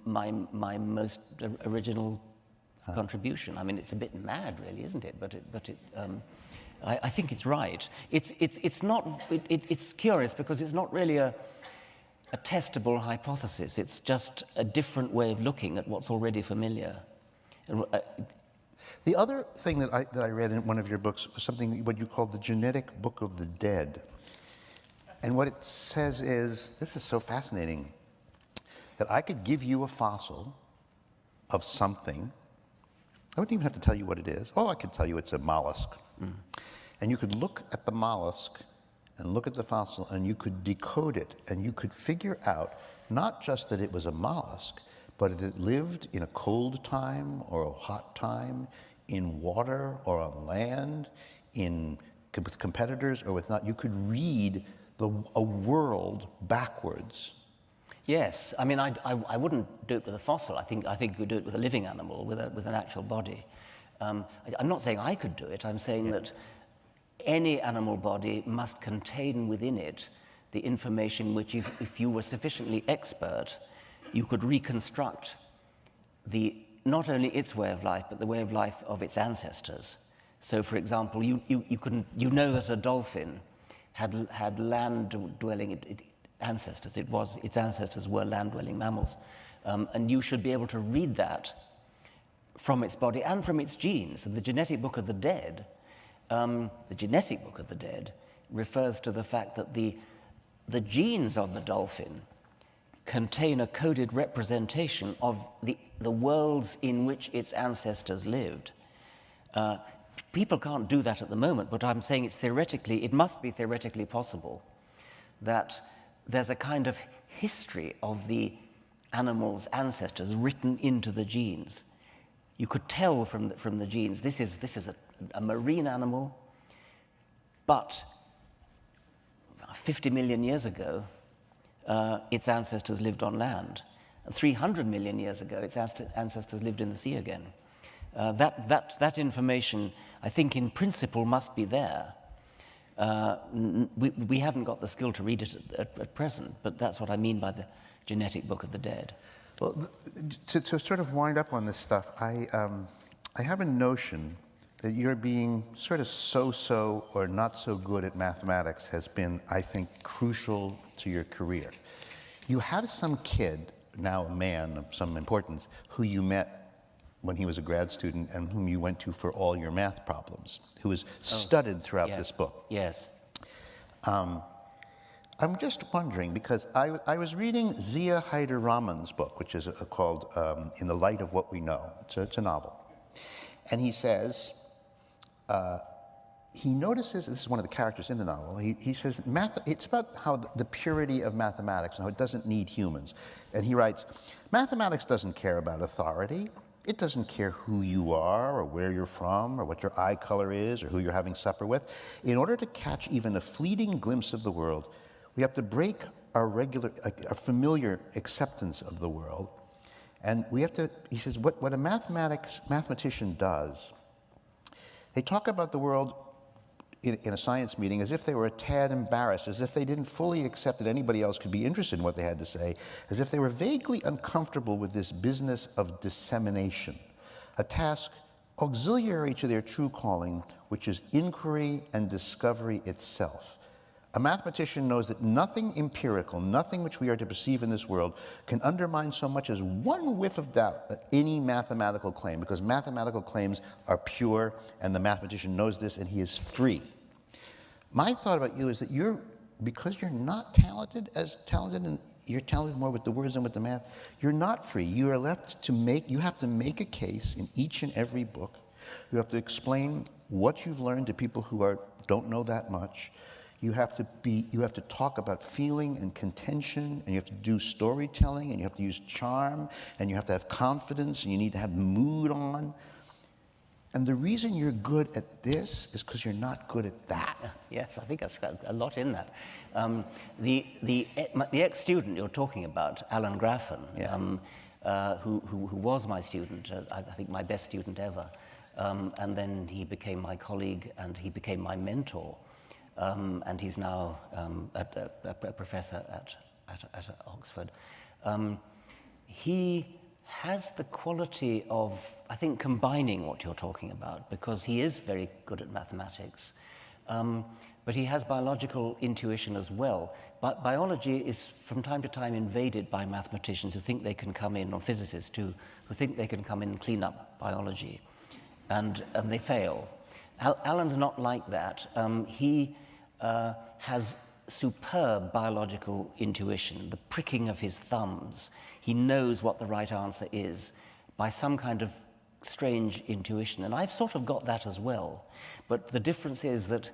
my most original contribution. I mean, it's a bit mad, really, isn't it? But I think it's right. It's curious because it's not really a testable hypothesis. It's just a different way of looking at what's already familiar. The other thing that I read in one of your books was something what you called the genetic book of the dead. And what it says is, this is so fascinating, that I could give you a fossil of something. I wouldn't even have to tell you what it is. Oh, I could tell you it's a mollusk. Mm. And you could look at the mollusk and look at the fossil and you could decode it and you could figure out not just that it was a mollusk, but if it lived in a cold time or a hot time, in water or on land, with competitors or with not. You could read a world backwards. Yes, I mean, I wouldn't do it with a fossil. I think you could do it with a living animal, with an actual body. I'm not saying I could do it. I'm saying that any animal body must contain within it the information which, if you were sufficiently expert, you could reconstruct not only its way of life, but the way of life of its ancestors. So, for example, you know that a dolphin had land-dwelling ancestors. Its ancestors were land-dwelling mammals, and you should be able to read that from its body and from its genes. And the genetic book of the dead, refers to the fact that the genes of the dolphin contain a coded representation of the worlds in which its ancestors lived. People can't do that at the moment, but I'm saying it must be theoretically possible that there's a kind of history of the animal's ancestors written into the genes. You could tell from the genes, this is a marine animal, but 50 million years ago, its ancestors lived on land. And 300 million years ago, its ancestors lived in the sea again. That information, I think, in principle, must be there. We haven't got the skill to read it at present, but that's what I mean by the genetic book of the dead. Well, to sort of wind up on this stuff, I have a notion that your being sort of so-so or not so good at mathematics has been, I think, crucial to your career. You have some kid, now a man of some importance, who you met when he was a grad student and whom you went to for all your math problems, who was studied throughout this book. Yes. I'm just wondering, because I was reading Zia Haider Rahman's book, which is called In the Light of What We Know. It's a novel. And he says, he notices, this is one of the characters in the novel, he says, it's about how the purity of mathematics and how it doesn't need humans. And he writes, mathematics doesn't care about authority. It doesn't care who you are or where you're from or what your eye color is or who you're having supper with. In order to catch even a fleeting glimpse of the world, we have to break our familiar acceptance of the world. And we have to, he says, what a mathematician does, they talk about the world in a science meeting as if they were a tad embarrassed, as if they didn't fully accept that anybody else could be interested in what they had to say, as if they were vaguely uncomfortable with this business of dissemination, a task auxiliary to their true calling, which is inquiry and discovery itself. A mathematician knows that nothing empirical, nothing which we are to perceive in this world, can undermine so much as one whiff of doubt any mathematical claim, because mathematical claims are pure, and the mathematician knows this, and he is free. My thought about you is that because you're not talented, and you're talented more with the words than with the math, you're not free. You are left to you have to make a case in each and every book. You have to explain what you've learned to people who don't know that much. You have to talk about feeling and contention, and you have to do storytelling, and you have to use charm, and you have to have confidence, and you need to have mood on. And the reason you're good at this is because you're not good at that. Yes, I think that's got a lot in that. The ex-student you're talking about, Alan Graffen, who was my student, I think my best student ever, and then he became my colleague and he became my mentor. And he's now a professor at Oxford. He has the quality of, I think, combining what you're talking about, because he is very good at mathematics, but he has biological intuition as well. But biology is from time to time invaded by mathematicians who think they can come in, or physicists too, who think they can come in and clean up biology, and they fail. Alan's not like that. He has superb biological intuition, the pricking of his thumbs. He knows what the right answer is by some kind of strange intuition. And I've sort of got that as well. But the difference is that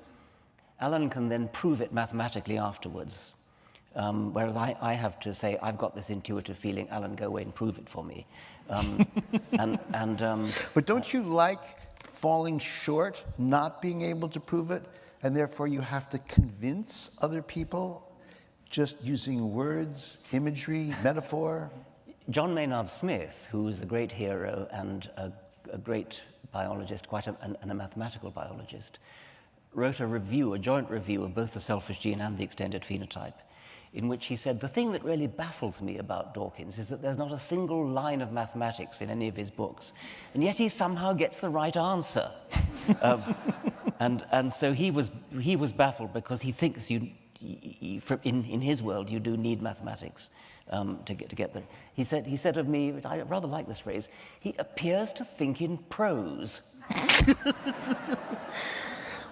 Alan can then prove it mathematically afterwards. Whereas I have to say, I've got this intuitive feeling, Alan, go away and prove it for me. But don't you like falling short, not being able to prove it? And therefore you have to convince other people just using words, imagery, metaphor? John Maynard Smith, who is a great hero and a great biologist, and a mathematical biologist, wrote a joint review of both the selfish gene and the extended phenotype, in which he said, the thing that really baffles me about Dawkins is that there's not a single line of mathematics in any of his books, and yet he somehow gets the right answer. And so he was baffled, because he thinks in his world you do need mathematics to get there. He said of me, I rather like this phrase, he appears to think in prose.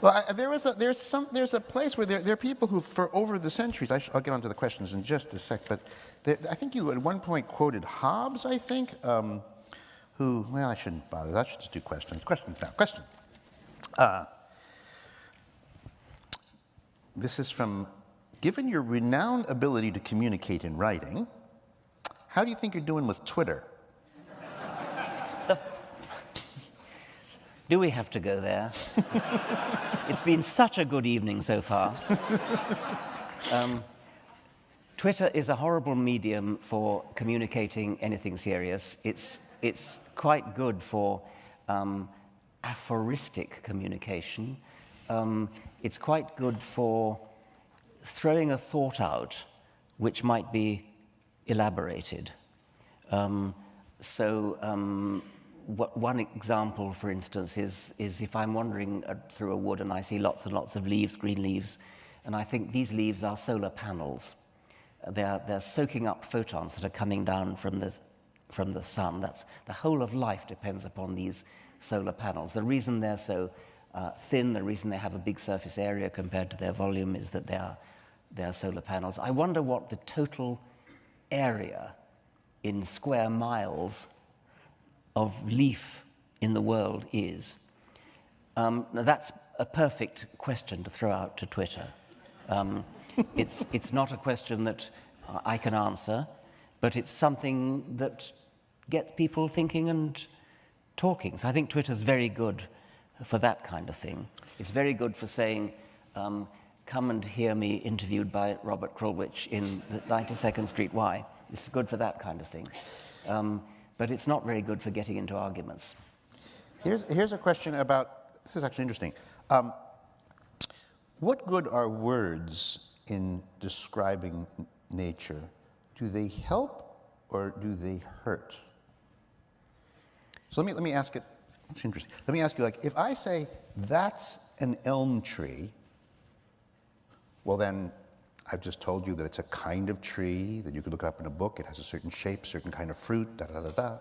Well, there's a place where there are people who, for over the centuries, I'll get onto the questions in just a sec, but I think you at one point quoted Hobbes, I think, who, well, I shouldn't bother. I should just do questions. Questions now. Question. This is from, given your renowned ability to communicate in writing, How do you think you're doing with Twitter? Do we have to go there? It's been such a good evening so far. Twitter is a horrible medium for communicating anything serious. It's quite good for aphoristic communication. It's quite good for throwing a thought out which might be elaborated. One example, for instance, is if I'm wandering through a wood and I see lots and lots of leaves, green leaves, and I think these leaves are solar panels. They're soaking up photons that are coming down from the sun. That's the whole of life depends upon these solar panels. The reason they're so thin, the reason they have a big surface area compared to their volume is that they are solar panels. I wonder what the total area in square miles of leaf in the world is. Now that's a perfect question to throw out to Twitter. It's not a question that I can answer, but it's something that gets people thinking and talking. So I think Twitter's very good for that kind of thing. It's very good for saying, come and hear me interviewed by Robert Krulwic in the 92nd Street Y. It's good for that kind of thing. But it's not very good for getting into arguments. Here's a question about, this is actually interesting. What good are words in describing nature? Do they help or do they hurt? So let me ask it, it's interesting. Let me ask you, like, if I say, that's an elm tree, well then, I've just told you that it's a kind of tree that you could look up in a book. It has a certain shape, certain kind of fruit, da-da-da-da.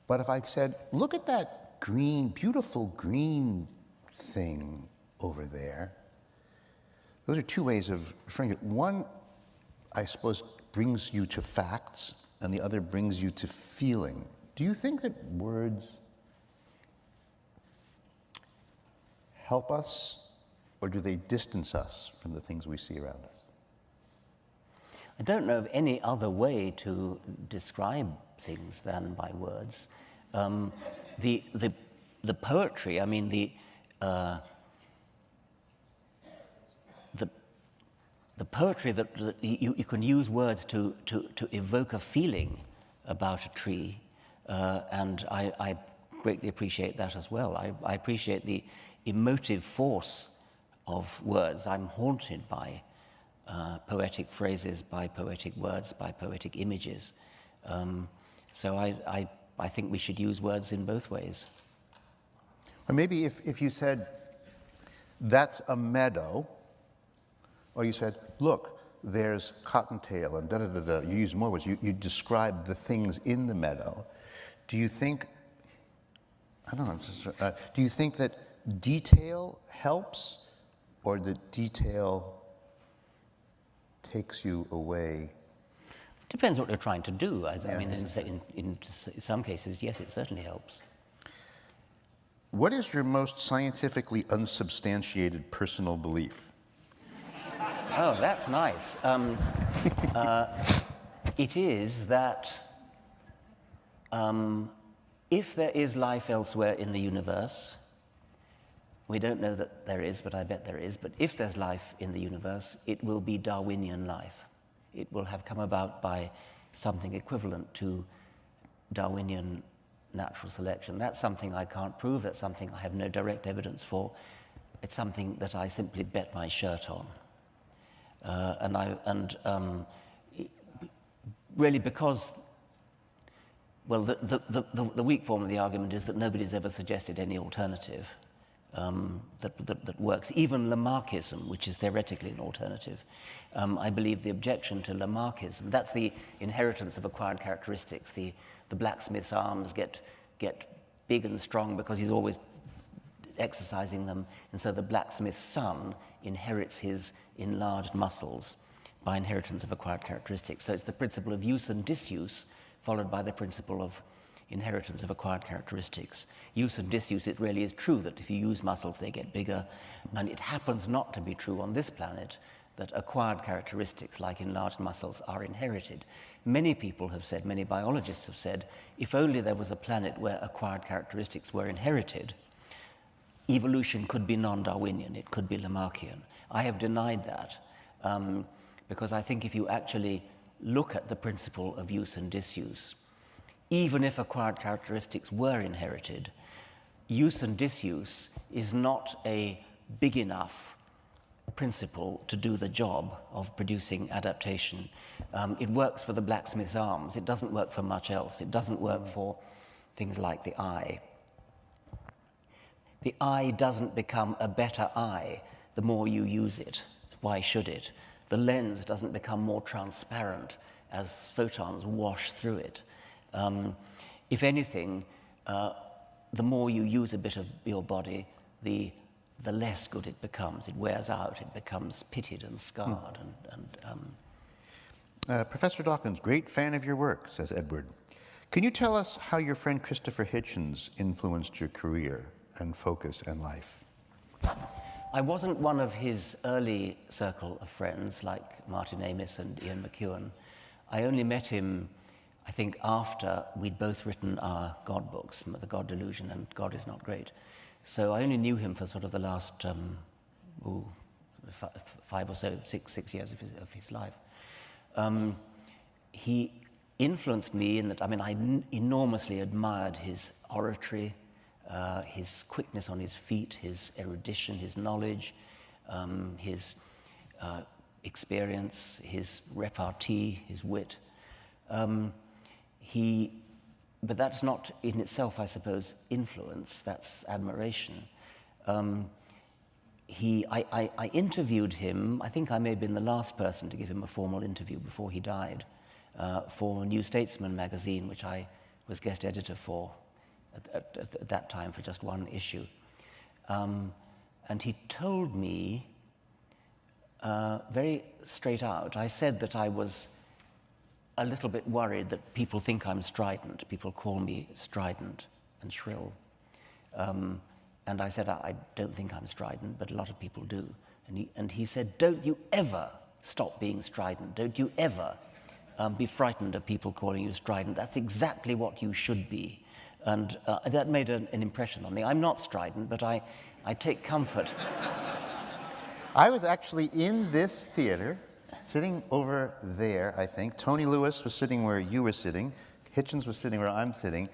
But if I said, look at that green, beautiful green thing over there, those are two ways of referring to it. One, I suppose, brings you to facts, and the other brings you to feeling. Do you think that words help us, or do they distance us from the things we see around us? I don't know of any other way to describe things than by words. The poetry, I mean, the poetry that you can use words to evoke a feeling about a tree, and I greatly appreciate that as well. I appreciate the emotive force of words. I'm haunted by poetic phrases, by poetic words, by poetic images. So I think we should use words in both ways. Or maybe if you said, that's a meadow, or you said, look, there's cottontail, and da-da-da-da, you use more words, you describe the things in the meadow. Do you think, I don't know, do you think that detail helps, or that detail takes you away? Depends what you're trying to do. I mean, in some cases, yes, it certainly helps. What is your most scientifically unsubstantiated personal belief? Oh, that's nice. It is that if there is life elsewhere in the universe, we don't know that there is, but I bet there is, but if there's life in the universe, it will be Darwinian life. It will have come about by something equivalent to Darwinian natural selection. That's something I can't prove, that's something I have no direct evidence for. It's something that I simply bet my shirt on. Really because, well, the weak form of the argument is that nobody's ever suggested any alternative that works. Even Lamarckism, which is theoretically an alternative. I believe the objection to Lamarckism, that's the inheritance of acquired characteristics. The blacksmith's arms get big and strong because he's always exercising them, and so the blacksmith's son inherits his enlarged muscles by inheritance of acquired characteristics. So it's the principle of use and disuse followed by the principle of inheritance of acquired characteristics. Use and disuse, it really is true that if you use muscles, they get bigger, and it happens not to be true on this planet that acquired characteristics like enlarged muscles are inherited. Many people have said, many biologists have said, if only there was a planet where acquired characteristics were inherited, evolution could be non-Darwinian, it could be Lamarckian. I have denied that because I think if you actually look at the principle of use and disuse, even if acquired characteristics were inherited, use and disuse is not a big enough principle to do the job of producing adaptation. It works for the blacksmith's arms. It doesn't work for much else. It doesn't work for things like the eye. The eye doesn't become a better eye the more you use it. Why should it? The lens doesn't become more transparent as photons wash through it. If anything, the more you use a bit of your body, the less good it becomes. It wears out. It becomes pitted and scarred. Professor Dawkins, great fan of your work, says Edward. Can you tell us how your friend Christopher Hitchens influenced your career and focus and life? I wasn't one of his early circle of friends like Martin Amis and Ian McEwan. I only met him, I think, after we'd both written our God books, The God Delusion and God Is Not Great. So I only knew him for sort of the last 5 or so, six years of his life. He influenced me in that, I mean, I enormously admired his oratory, his quickness on his feet, his erudition, his knowledge, his experience, his repartee, his wit. But that's not in itself, I suppose, influence, that's admiration. I interviewed him, I think I may have been the last person to give him a formal interview before he died, for New Statesman magazine, which I was guest editor for at that time for just one issue. And he told me very straight out, I said that I was a little bit worried that people think I'm strident. People call me strident and shrill. And I said, I don't think I'm strident, but a lot of people do. And he said, don't you ever stop being strident. Don't you ever be frightened of people calling you strident. That's exactly what you should be. And that made an impression on me. I'm not strident, but I take comfort. I was actually in this theater, sitting over there, I think. Tony Lewis was sitting where you were sitting. Hitchens was sitting where I'm sitting.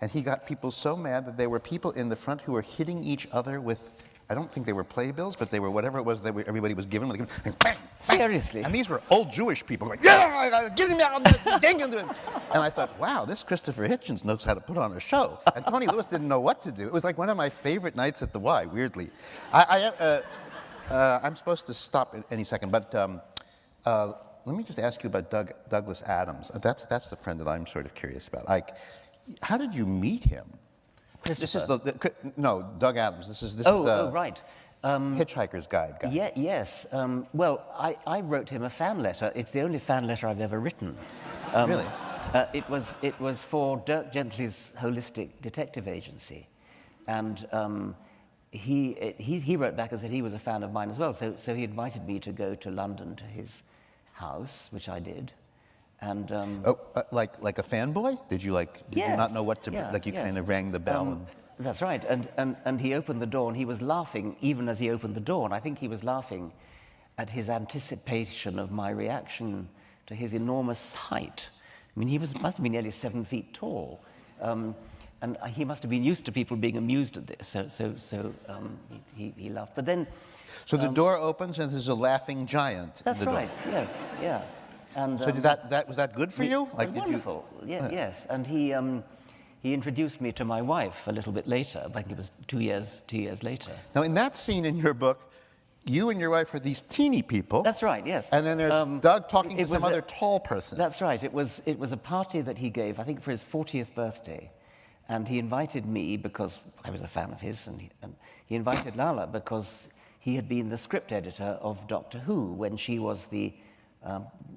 And he got people so mad that there were people in the front who were hitting each other with, I don't think they were playbills, but they were whatever it was that everybody was given. And bang, bang. Seriously? And these were old Jewish people going, yeah, give me out. And I thought, wow, this Christopher Hitchens knows how to put on a show. And Tony Lewis didn't know what to do. It was like one of my favorite nights at the Y, weirdly. I'm supposed to stop at any second, but let me just ask you about Douglas Adams. That's the friend that I'm sort of curious about. Like, how did you meet him? This is no, Doug Adams. This is right. Hitchhiker's Guide guy. Yeah, yes. Well, I wrote him a fan letter. It's the only fan letter I've ever written. Really? It was for Dirk Gently's Holistic Detective Agency, and he wrote back and said he was a fan of mine as well. So he invited me to go to London to his house, which I did. And like a fanboy? Did you you not know what to kind of rang the bell? That's right. And he opened the door and he was laughing even as he opened the door. And I think he was laughing at his anticipation of my reaction to his enormous height. I mean, he must have been nearly 7 feet tall. And he must have been used to people being amused at this. So he laughed. But then... So the door opens and there's a laughing giant. That's in the right, door. yes, yeah. And, so was that good for you? Wonderful, yes. And he introduced me to my wife a little bit later. I think it was 2 years later. Now, in that scene in your book, you and your wife are these teeny people. That's right, yes. And then there's Doug talking to some other tall person. That's right. It was a party that he gave, I think, for his 40th birthday. And he invited me because I was a fan of his, and he invited Lala because he had been the script editor of Doctor Who when she was the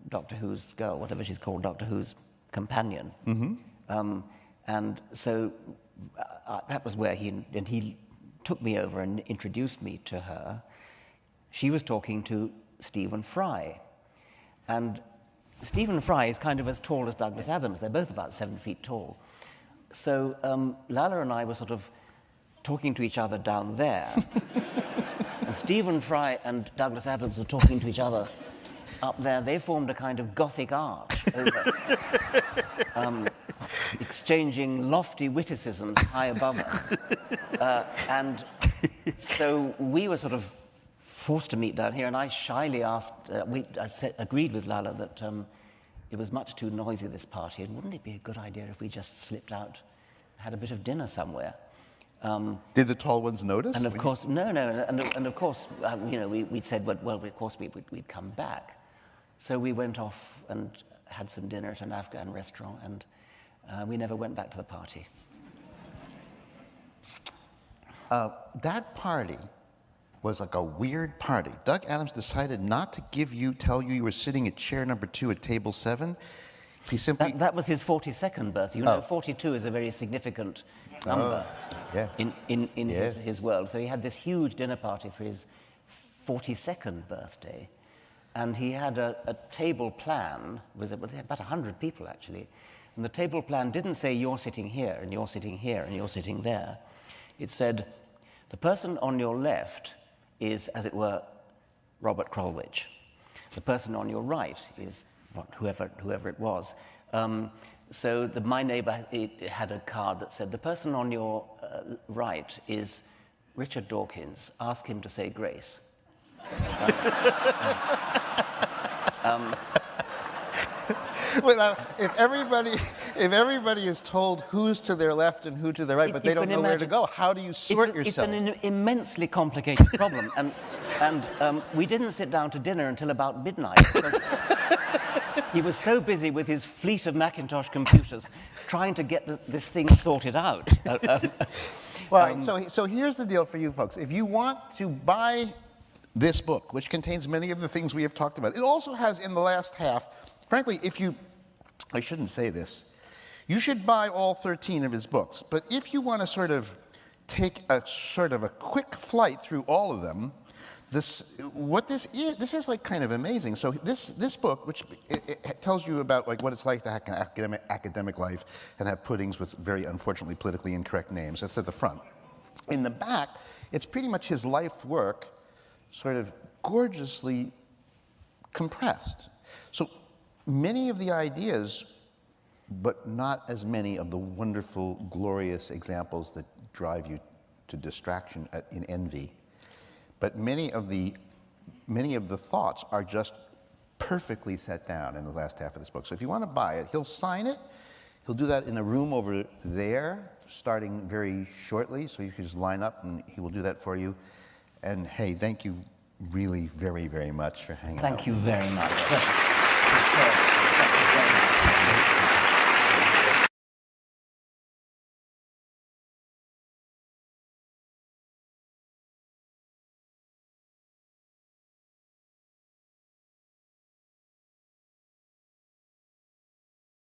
Doctor Who's girl, whatever she's called, Doctor Who's companion. Mm-hmm. And so that was where he took me over and introduced me to her. She was talking to Stephen Fry. And Stephen Fry is kind of as tall as Douglas Adams. They're both about 7 feet tall. So Lala and I were sort of talking to each other down there. And Stephen Fry and Douglas Adams were talking to each other up there. They formed a kind of Gothic arch over, exchanging lofty witticisms high above us. And so we were sort of forced to meet down here, and I shyly asked, agreed with Lala that it was much too noisy, this party, and wouldn't it be a good idea if we just slipped out, had a bit of dinner somewhere? Did the tall ones notice? And of course, no, and of course, you know, we said, well, of course we'd come back. So we went off and had some dinner at an Afghan restaurant, and we never went back to the party. That party was like a weird party. Doug Adams decided not to tell you were sitting at chair number 2 at table 7. He simply... That was his 42nd birthday. You know, 42 is a very significant number in his world. So he had this huge dinner party for his 42nd birthday. And he had a table plan, about 100 people actually. And the table plan didn't say you're sitting here, and you're sitting here, and you're sitting there. It said, the person on your left is, as it were, Robert Krulwic. The person on your right is whoever it was. So my neighbor had a card that said, the person on your right is Richard Dawkins. Ask him to say grace. Well, if everybody is told who's to their left and who to their right, but they don't know where to go, how do you sort yourself? It's an immensely complicated problem, and we didn't sit down to dinner until about midnight. He was so busy with his fleet of Macintosh computers trying to get this thing sorted out. Well, so here's the deal for you folks. If you want to buy this book, which contains many of the things we have talked about, it also has in the last half, frankly, I shouldn't say this, you should buy all 13 of his books, but if you want to sort of take a quick flight through all of them, this is like kind of amazing. So this book, which it tells you about like what it's like to have an academic life and have puddings with very unfortunately politically incorrect names. That's at the front. In the back, it's pretty much his life work, sort of gorgeously compressed. So many of the ideas, but not as many of the wonderful, glorious examples that drive you to distraction in envy. But many of the thoughts are just perfectly set down in the last half of this book. So if you want to buy it, he'll sign it. He'll do that in a room over there, starting very shortly. So you can just line up, and he will do that for you. And hey, thank you really very, very much for hanging out. Thank you very much.